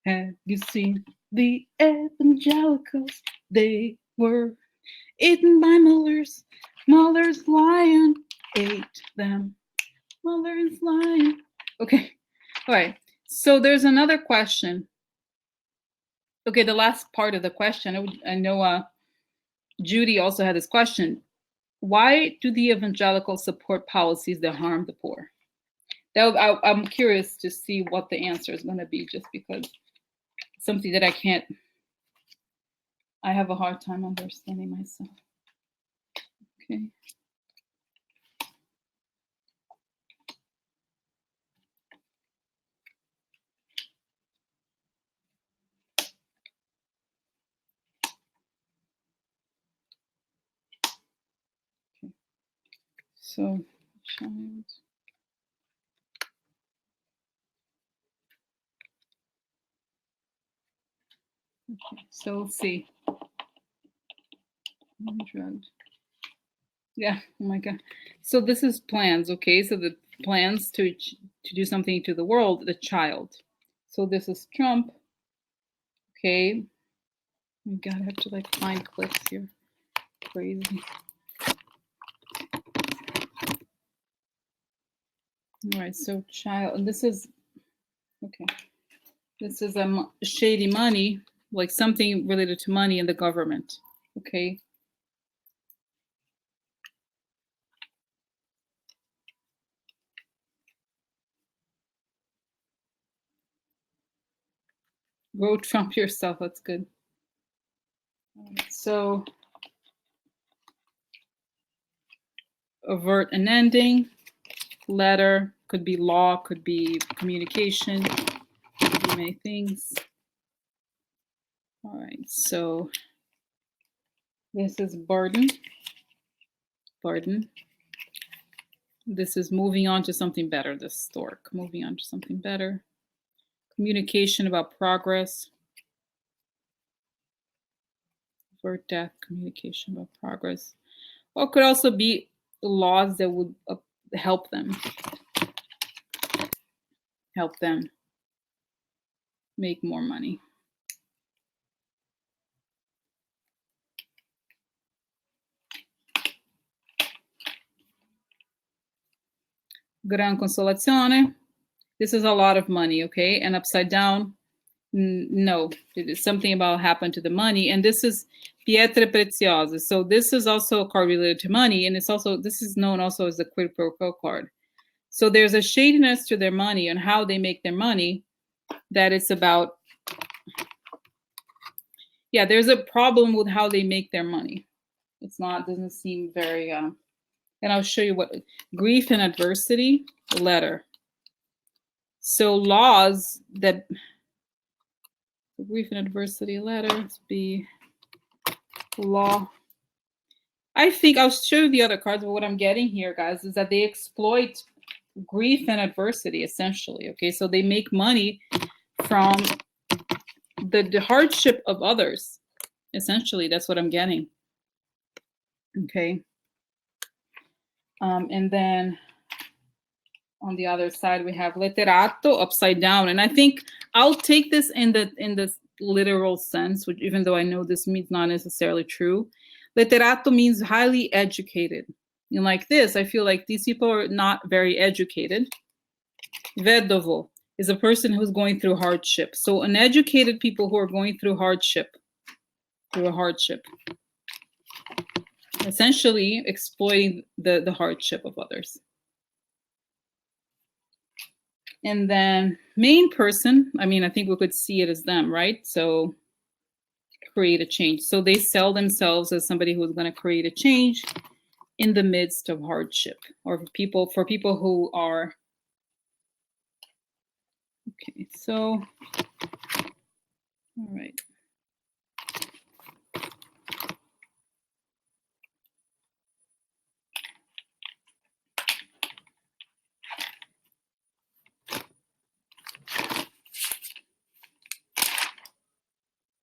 have you seen the Evangelicals? They were eaten by Mueller's lion ate them. Mueller's lion. Okay. All right. So there's another question. Okay, the last part of the question. I know Judy also had this question. Why do the evangelicals support policies that harm the poor? I'm curious to see what the answer is going to be, just because it's something that I have a hard time understanding myself. Okay. So, child. Okay, so let's see. Drugged. Yeah, oh my God. So this is plans, okay? So the plans to do something to the world, the child. So this is Trump. Okay. Oh my God, I have to like find clips here. Crazy. All right, so child, and this is, okay. This is shady money, like something related to money in the government, okay? Go Trump yourself, that's good. So, avert an ending, letter, could be law, could be communication, could be many things. All right, so this is burden. This is moving on to something better, this stork, moving on to something better. Communication about progress. Avert death, communication about progress. Or it could also be laws that would help them make more money. Gran consolazione. This is a lot of money, okay? And upside down, no, it is something about happened to the money. And this is pietre preziose. So this is also a card related to money. And it's also, this is known also as the quid pro quo card. So there's a shadiness to their money and how they make their money, that it's about, yeah, there's a problem with how they make their money. It's not, doesn't seem very, and I'll show you what, grief and adversity, letter. So laws that, grief and adversity letter, be law. I think I'll show you the other cards, but what I'm getting here, guys, is that they exploit grief and adversity, essentially, okay? So they make money from the hardship of others, essentially. That's what I'm getting, okay? And then on the other side, we have letterato, upside down. And I think I'll take this in the literal sense, which, even though I know this means not necessarily true. Letterato means highly educated. And like this, I feel like these people are not very educated. Vedovo is a person who's going through hardship. So uneducated people who are going through a hardship. Essentially exploiting the hardship of others. And then main person, I mean, I think we could see it as them, right? So create a change. So they sell themselves as somebody who's going to create a change in the midst of hardship, or for people who are, okay, so, all right.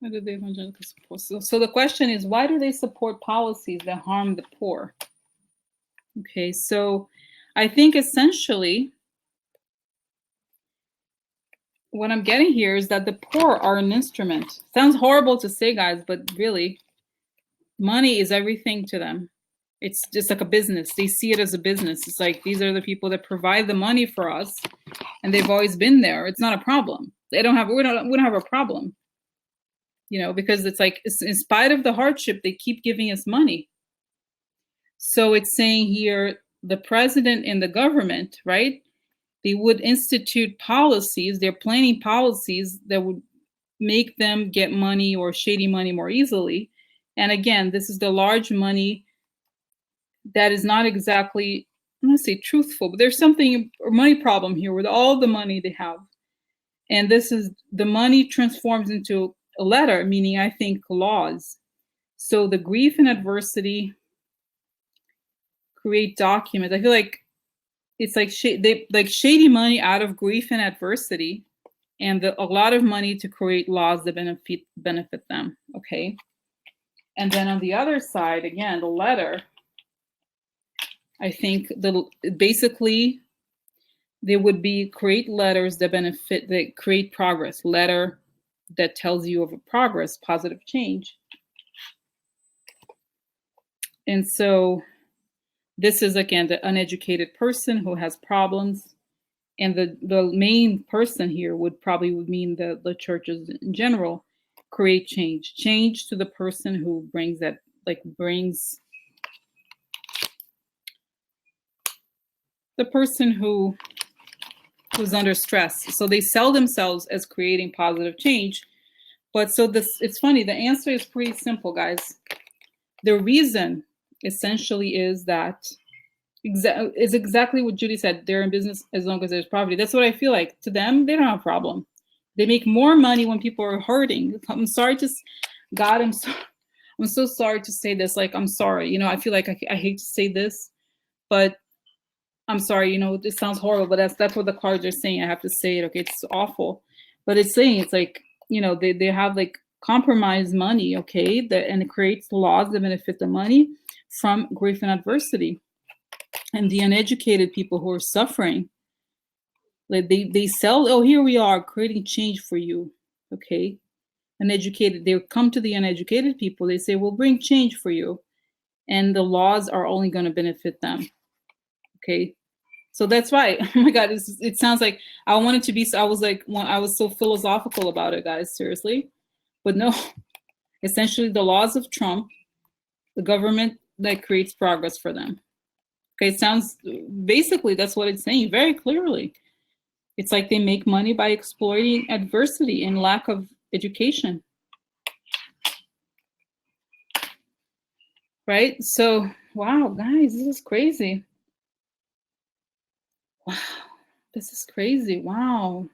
Why do the evangelicals support? So the question is, why do they support policies that harm the poor? Okay, so I think essentially what I'm getting here is that the poor are an instrument. Sounds horrible to say, guys, but really, money is everything to them. It's just like a business. They see it as a business. It's like, these are the people that provide the money for us, and they've always been there. It's not a problem. We don't have a problem, you know, because it's like, in spite of the hardship, they keep giving us money. So it's saying here, the president and the government, right? They would institute policies, they're planning policies that would make them get money or shady money more easily. And again, this is the large money that is not exactly, I'm going to say truthful, but there's something, a money problem here with all the money they have. And this is, the money transforms into a letter, meaning I think laws. So the grief and adversity create documents. I feel like it's like they like shady money out of grief and adversity, and a lot of money to create laws that benefit them. Okay. And then on the other side, again, the letter, I think basically they would be create letters that benefit, that create progress, letter that tells you of a progress, positive change. And so this is, again, the uneducated person who has problems. And the main person here would mean the churches in general, create change to the person who brings that, like brings the person who's under stress. So they sell themselves as creating positive change. But so it's funny, the answer is pretty simple, guys. The reason essentially is that is exactly what Judy said. They're in business as long as there's poverty. That's what I feel like. To them, they don't have a problem. They make more money when people are hurting. I'm sorry to God. I'm so sorry to say this. Like, I'm sorry. You know, I feel like I hate to say this, but I'm sorry. You know, this sounds horrible, but that's what the cards are saying. I have to say it. Okay, it's awful, but it's saying, it's like, you know, they have like compromised money. Okay, and it creates laws that benefit the money from grief and adversity. And the uneducated people who are suffering, like they sell, oh, here we are creating change for you. Okay. Uneducated, they come to the uneducated people, they say, we'll bring change for you. And the laws are only going to benefit them. Okay. So that's why, oh my God, it sounds like I wanted to be, I was like, I was so philosophical about it, guys, seriously. But no, essentially the laws of Trump, the government that creates progress for them. Okay, it sounds, basically that's what it's saying very clearly. It's like they make money by exploiting adversity and lack of education. Right? So, wow, guys, this is crazy. Wow, this is crazy. Wow.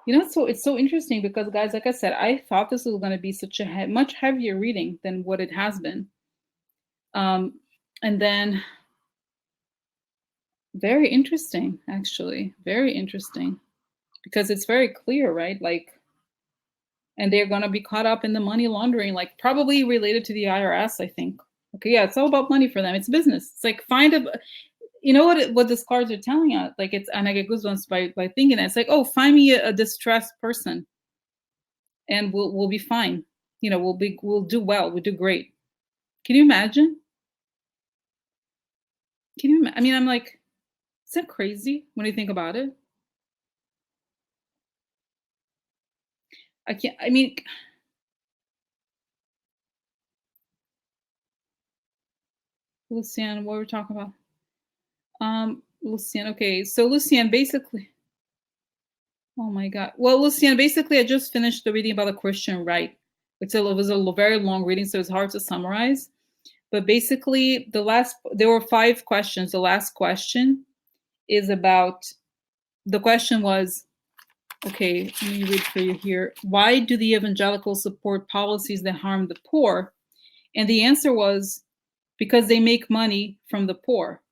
You know, so it's so interesting because, guys, like I said, I thought this was going to be such a much heavier reading than what it has been. And then very interesting, actually, very interesting, because it's very clear, right? Like, and they're going to be caught up in the money laundering, like probably related to the IRS, I think. Okay, yeah, it's all about money for them. It's business. It's like, find a, you know what these cards are telling us? Like, it's, and I get goosebumps by thinking that. It's like, oh, find me a distressed person, and we'll be fine. You know, we'll do well. We'll do great. Can you imagine? Can you? I mean, I'm like, is that crazy when you think about it? I can't. I mean, Lucian, what were we talking about? Lucian. Okay, so Lucian, basically. Oh my God. Well, Lucian, basically, I just finished the reading about the Christian right. It was a very long reading, so it's hard to summarize. But basically, there were 5 questions. The last question is about, the question was, okay, let me read for you here. Why do the evangelicals support policies that harm the poor? And the answer was, because they make money from the poor.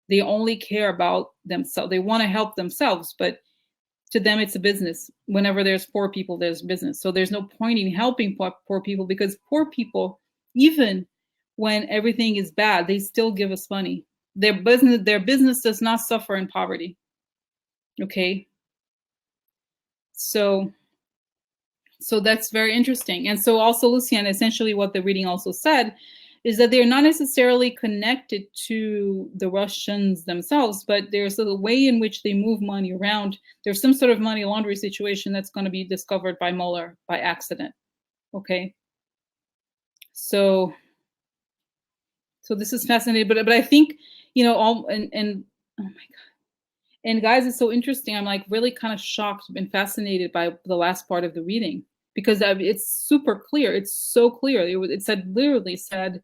They only care about themselves. They want to help themselves, but to them, it's a business. Whenever there's poor people, there's business. So there's no point in helping poor people, because poor people, even when everything is bad, they still give us money. Their business does not suffer in poverty. Okay. So that's very interesting. And so also, Lucian, essentially what the reading also said is that they're not necessarily connected to the Russians themselves, but there's a way in which they move money around. There's some sort of money laundering situation that's going to be discovered by Mueller by accident. Okay. So So this is fascinating, but I think, all and oh my god. And guys, it's so interesting. I'm like really kind of shocked and fascinated by the last part of the reading because it's super clear. It's so clear. It said literally said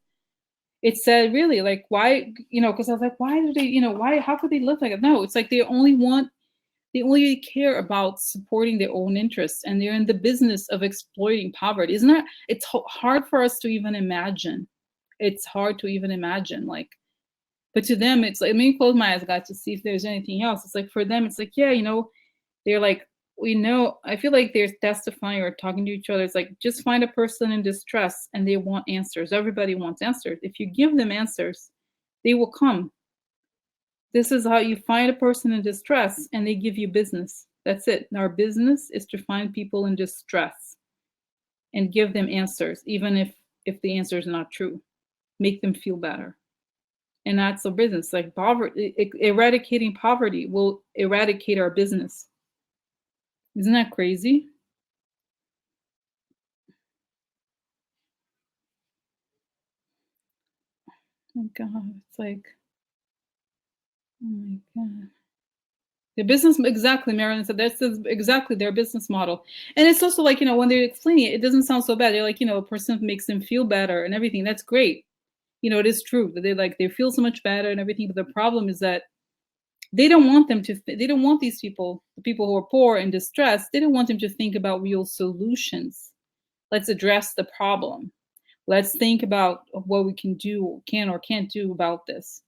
it said really like why, because I was like, why do they, why, how could they live like that? No, it's like they only care about supporting their own interests, and they're in the business of exploiting poverty. Isn't that? It's hard for us to even imagine. It's hard to even imagine, like, but to them, it's like, let me close my eyes, guys, to see if there's anything else. It's like for them, it's like, yeah, they're like, we know. I feel like they're testifying or talking to each other. It's like just find a person in distress, and they want answers. Everybody wants answers. If you give them answers, they will come. This is how you find a person in distress, and they give you business. That's it. Our business is to find people in distress and give them answers, even if the answer is not true. Make them feel better. And that's the business. Like poverty, eradicating poverty will eradicate our business. Isn't that crazy? Oh my God, it's like, oh my God. The business, exactly, Marilyn said that's exactly their business model. And it's also like, when they're explaining it, it doesn't sound so bad. They're like, a person makes them feel better and everything. That's great. It is true that they feel so much better and everything. But the problem is that they don't want they don't want these people, the people who are poor and distressed, they don't want them to think about real solutions. Let's address the problem. Let's think about what we can or can't do about this.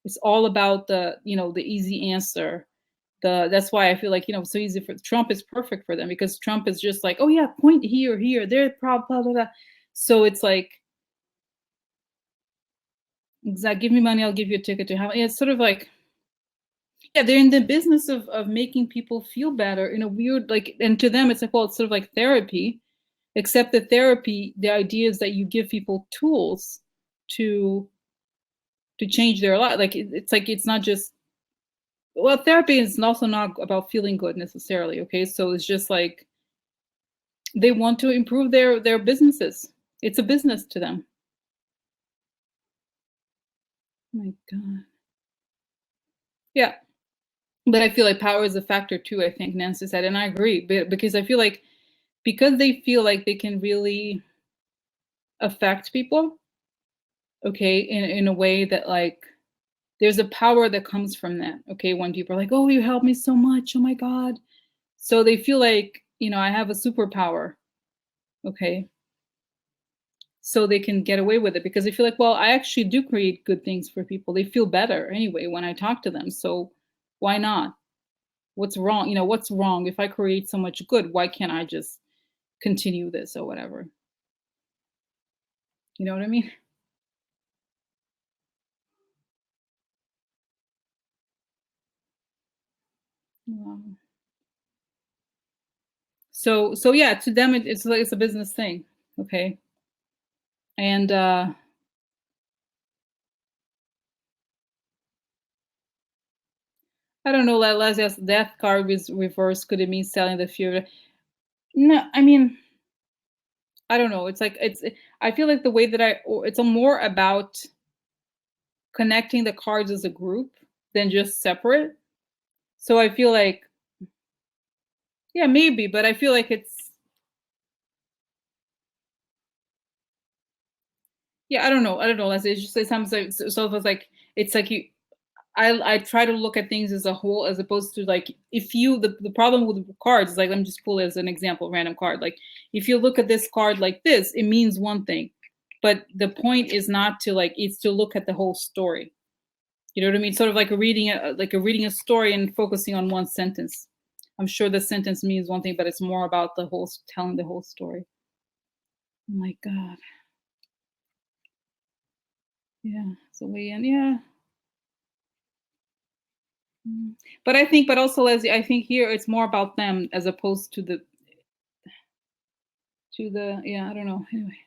It's all about the easy answer. That's why I feel like, it's so easy for Trump is perfect for them because Trump is just like, oh yeah, point here, there, blah, blah, blah, blah. So it's like, exactly, give me money, I'll give you a ticket to have. It's sort of like, yeah, they're in the business of making people feel better in a weird, like, and to them, it's like, well, it's sort of like therapy, except that therapy, the idea is that you give people tools to change their life. Like, it's like, it's not just, well, therapy is also not about feeling good necessarily. Okay. So it's just like, they want to improve their businesses. It's a business to them. Oh my God. Yeah. But I feel like power is a factor too, I think Nancy said, and I agree, because I feel like because they feel like they can really affect people, okay, in a way that like there's a power that comes from that, okay, when people are like, oh, you helped me so much, oh my God. So they feel like, I have a superpower, okay, so they can get away with it because they feel like, well, I actually do create good things for people. They feel better anyway when I talk to them. So why not? What's wrong? What's wrong if I create so much good? Why can't I just continue this or whatever? You know what I mean? Wow. So yeah, to them it's like it's a business thing, okay? And I don't know, like Leslie's death card was reversed. Could it mean selling the future? No, I mean, I don't know. It's like I feel like the way that it's a more about connecting the cards as a group than just separate. So I feel like, yeah, maybe, but I feel like it's, yeah, I don't know. I don't know. It's just it sounds like so it's like it's like you I try to look at things as a whole as opposed to like if you the problem with cards is like let me just pull it as an example, random card. Like if you look at this card like this, it means one thing. But the point is not to like it's to look at the whole story. You know what I mean? Sort of like reading a story and focusing on one sentence. I'm sure the sentence means one thing, but it's more about the whole telling the whole story. Oh my God. Yeah. So we end. Yeah. Mm. But also, Leslie, I think here it's more about them as opposed to yeah, I don't know. Anyway.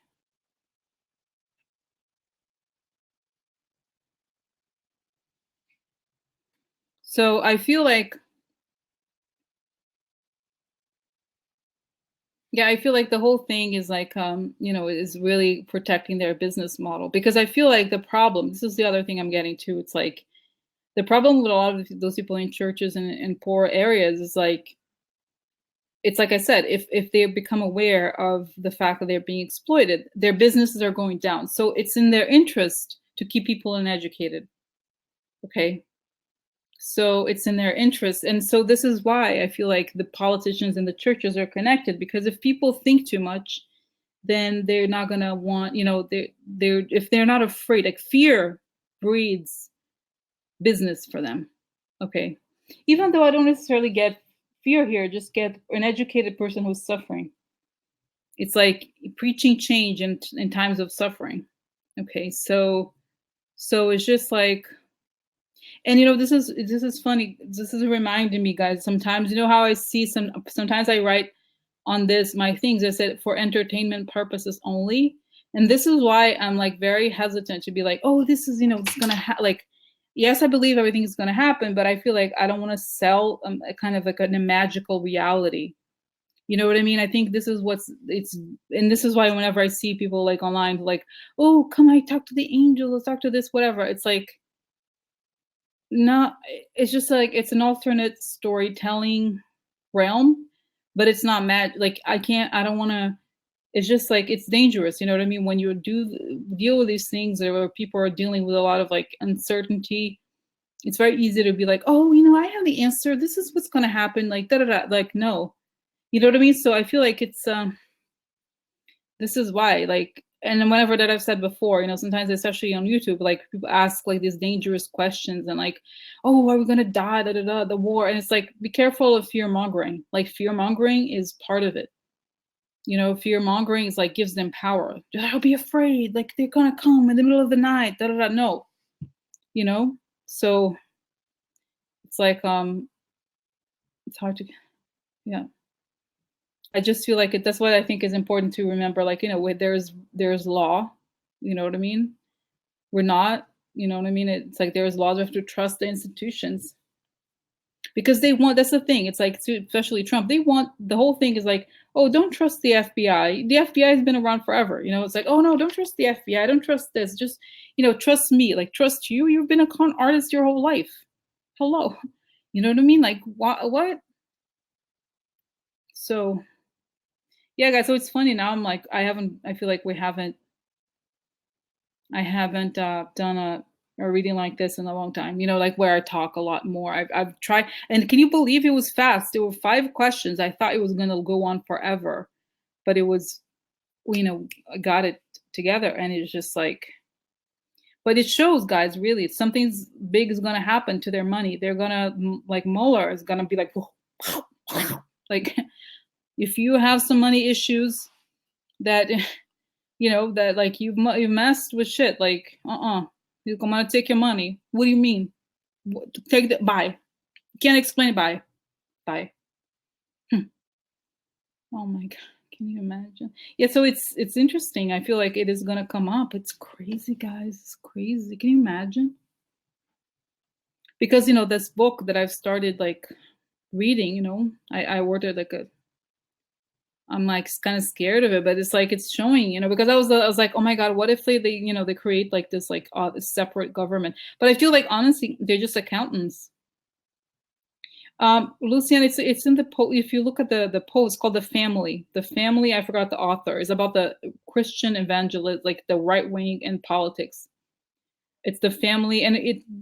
So I feel like, Yeah, I feel like the whole thing is like, is really protecting their business model, because I feel like the problem, this is the other thing I'm getting to. It's like the problem with a lot of those people in churches and in poor areas is like, it's like I said, if they become aware of the fact that they're being exploited, their businesses are going down. So it's in their interest to keep people uneducated. Okay. So it's in their interest. And so this is why I feel like the politicians and the churches are connected, because if people think too much, then they're not gonna want, they're if they're not afraid, like fear breeds business for them. Okay. Even though I don't necessarily get fear here, just get an educated person who's suffering. It's like preaching change in times of suffering. Okay. So it's just like, and this is funny. This is reminding me, guys. Sometimes, how I see sometimes I write on this my things. I said for entertainment purposes only, and this is why I'm like very hesitant to be like, oh, this is it's gonna like, yes, I believe everything is gonna happen, but I feel like I don't want to sell a kind of like a magical reality. You know what I mean? I think this is and this is why whenever I see people like online, like, oh, come, I talk to the angel, let's talk to this, whatever. It's like, no, it's just like it's an alternate storytelling realm, but it's not like I don't wanna, it's just like it's dangerous, you know what I mean? When you deal with these things where people are dealing with a lot of like uncertainty, it's very easy to be like, "Oh, I have the answer. This is what's gonna happen," like, da da da, like, no. You know what I mean? So I feel like this is why, like, and then whenever that I've said before, sometimes especially on YouTube, like people ask like these dangerous questions and like, oh, are we gonna die? Da da da, the war, and it's like, be careful of fear mongering. Like fear mongering is part of it. Fear mongering is like gives them power. I'll be afraid, like they're gonna come in the middle of the night. Da da da. No, you know. So it's like it's hard to, yeah. I just feel like that's what I think is important to remember. Like where there's law. You know what I mean? We're not, you know what I mean? It's like there's laws, we have to trust the institutions because they want, that's the thing. It's like, especially Trump, they want, the whole thing is like, oh, don't trust the FBI. The FBI has been around forever. It's like, oh no, don't trust the FBI. Don't trust this. Just, trust me, like trust you. You've been a con artist your whole life. Hello. You know what I mean? Like what? So yeah, guys. So it's funny now. I'm like, I feel like I haven't done a reading like this in a long time, like where I talk a lot more. I've tried, and can you believe it was fast? There were 5 questions. I thought it was going to go on forever, but it was, I got it together, and it's just like, but it shows, guys, really, something's big is going to happen to their money. They're going to, like Mueller is going to be like, like, if you have some money issues that that like you messed with shit, like I'm gonna take your money. What do you mean? Take that, bye. Can't explain, bye. Bye. Oh my god, can you imagine? Yeah, so it's interesting. I feel like it is gonna come up. It's crazy, guys. It's crazy. Can you imagine? Because this book that I've started like reading, I ordered like a, I'm like kind of scared of it, but it's like it's showing, because I was like, oh my god, what if they create like this like this separate government? But I feel like honestly, they're just accountants. Lucian, it's in the if you look at the post called the family. I forgot the author. Is about the Christian evangelist, like the right wing in politics. It's the family, and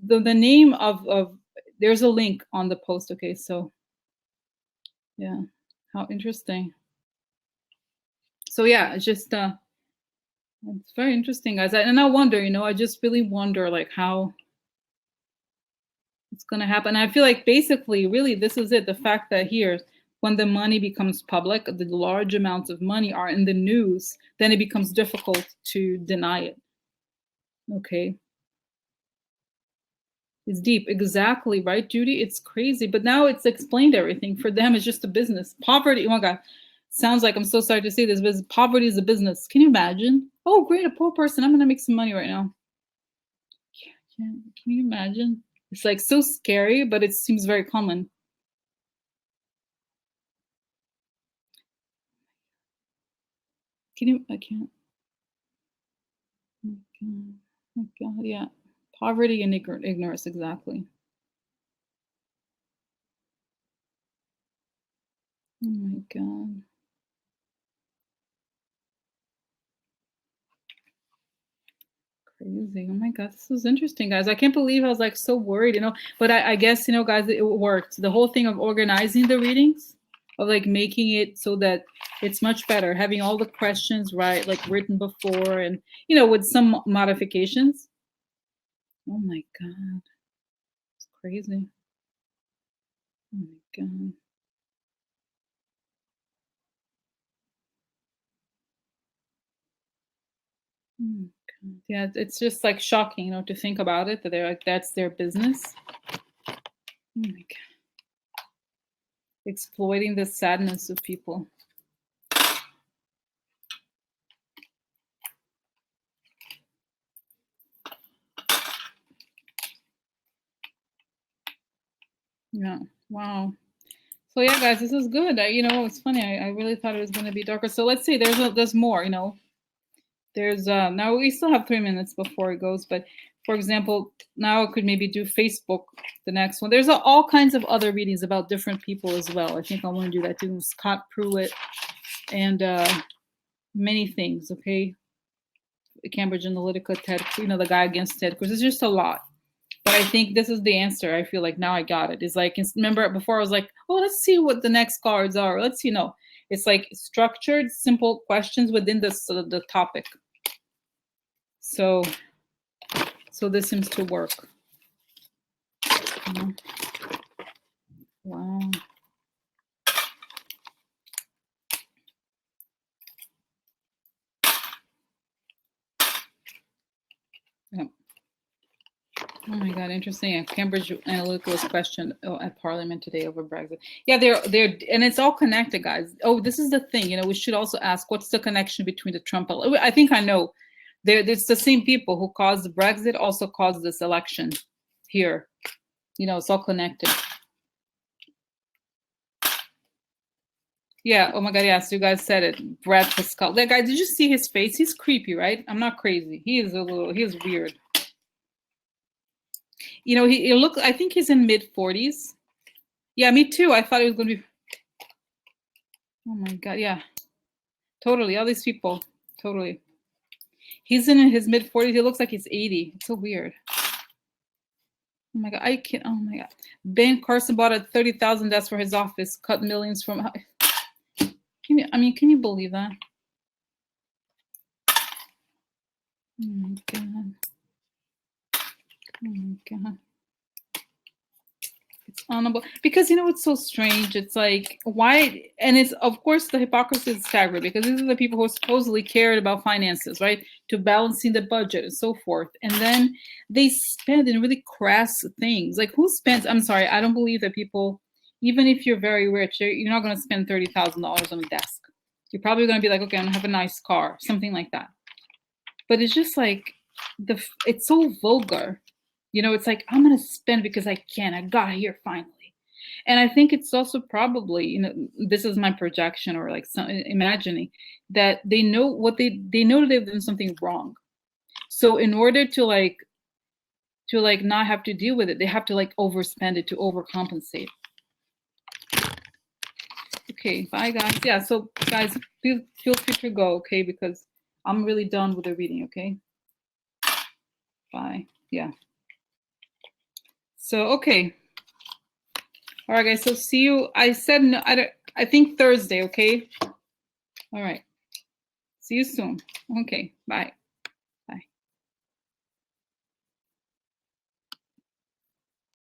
the name of there's a link on the post. Okay, so yeah, how interesting. So yeah, it's just it's very interesting, guys. And I wonder, I just really wonder like how it's gonna happen. I feel like basically, really, this is it. The fact that here, when the money becomes public, the large amounts of money are in the news, then it becomes difficult to deny it. Okay. It's deep. Exactly, right, Judy? It's crazy. But now it's explained everything. For them, it's just a business. Poverty, oh my God. Sounds like, I'm so sorry to say this, but poverty is a business. Can you imagine? Oh, great, a poor person. I'm gonna make some money right now. Can you imagine? It's like so scary, but it seems very common. Can you? I can't. Oh my God. Oh my God. Yeah. Poverty and ignorance. Exactly. Oh my God. Crazy. Oh my God. This was interesting, guys. I can't believe I was like so worried, but I guess, guys, it worked. The whole thing of organizing the readings, of like making it so that it's much better, having all the questions right, like written before and, with some modifications. Oh my God. It's crazy. Oh my God. Oh my God. Yeah, it's just like shocking, to think about it, that they're like, that's their business. Oh my God. Exploiting the sadness of people. Yeah. Wow. So yeah, guys, this is good. It's funny. I really thought it was going to be darker. So let's see. There's more. There's now we still have 3 minutes before it goes, but for example, now I could maybe do Facebook, the next one. There's all kinds of other readings about different people as well. I think I want to do that too. Scott Pruitt and many things. Okay, Cambridge Analytica, Ted. The guy against Ted Cruz. It's just a lot. But I think this is the answer. I feel like now I got it. It's like, remember before I was like, oh, let's see what the next cards are. Let's see. No, it's like structured, simple questions within the topic. So this seems to work. Wow. Yeah. Oh my God, interesting. Yeah, Cambridge Analytica was questioned at Parliament today over Brexit. Yeah, they're and it's all connected, guys. Oh, this is the thing. We should also ask, what's the connection between the Trump? I think I know. It's the same people who caused the Brexit also caused this election here. It's all connected. Yeah. Oh my God. Yeah. So you guys said it. Brad Pascal. That guy. Did you see his face? He's creepy, right? I'm not crazy. He is weird. He look. I think he's in mid-40s. Yeah, me too. I thought he was going to be. Oh my God. Yeah. Totally. All these people. Totally. He's in his mid-40s. He looks like he's 80. It's so weird. Oh my God. I can't. Oh my God. Ben Carson bought at 30,000. That's for his office. Cut millions from. Can you believe that? Oh my God. Oh my God. It's honorable. Because it's so strange. It's like, why? And it's, of course, the hypocrisy is staggering because these are the people who supposedly cared about finances, right? To balancing the budget and so forth. And then they spend in really crass things. Like, who spends? I'm sorry. I don't believe that people, even if you're very rich, you're not going to spend $30,000 on a desk. You're probably going to be like, okay, I'm going to have a nice car, something like that. But it's just like, it's so vulgar. It's like, I'm going to spend because I can. I got here finally. And I think it's also probably, this is my projection or like imagining that they know what they know they've done something wrong. So in order to not have to deal with it, they have to like overspend it to overcompensate. Okay, bye guys. Yeah, so guys, feel free to go, okay? Because I'm really done with the reading, okay? Bye. Yeah. So, okay. All right, guys. So see you. I said, no, I think Thursday, okay? All right. See you soon. Okay, bye.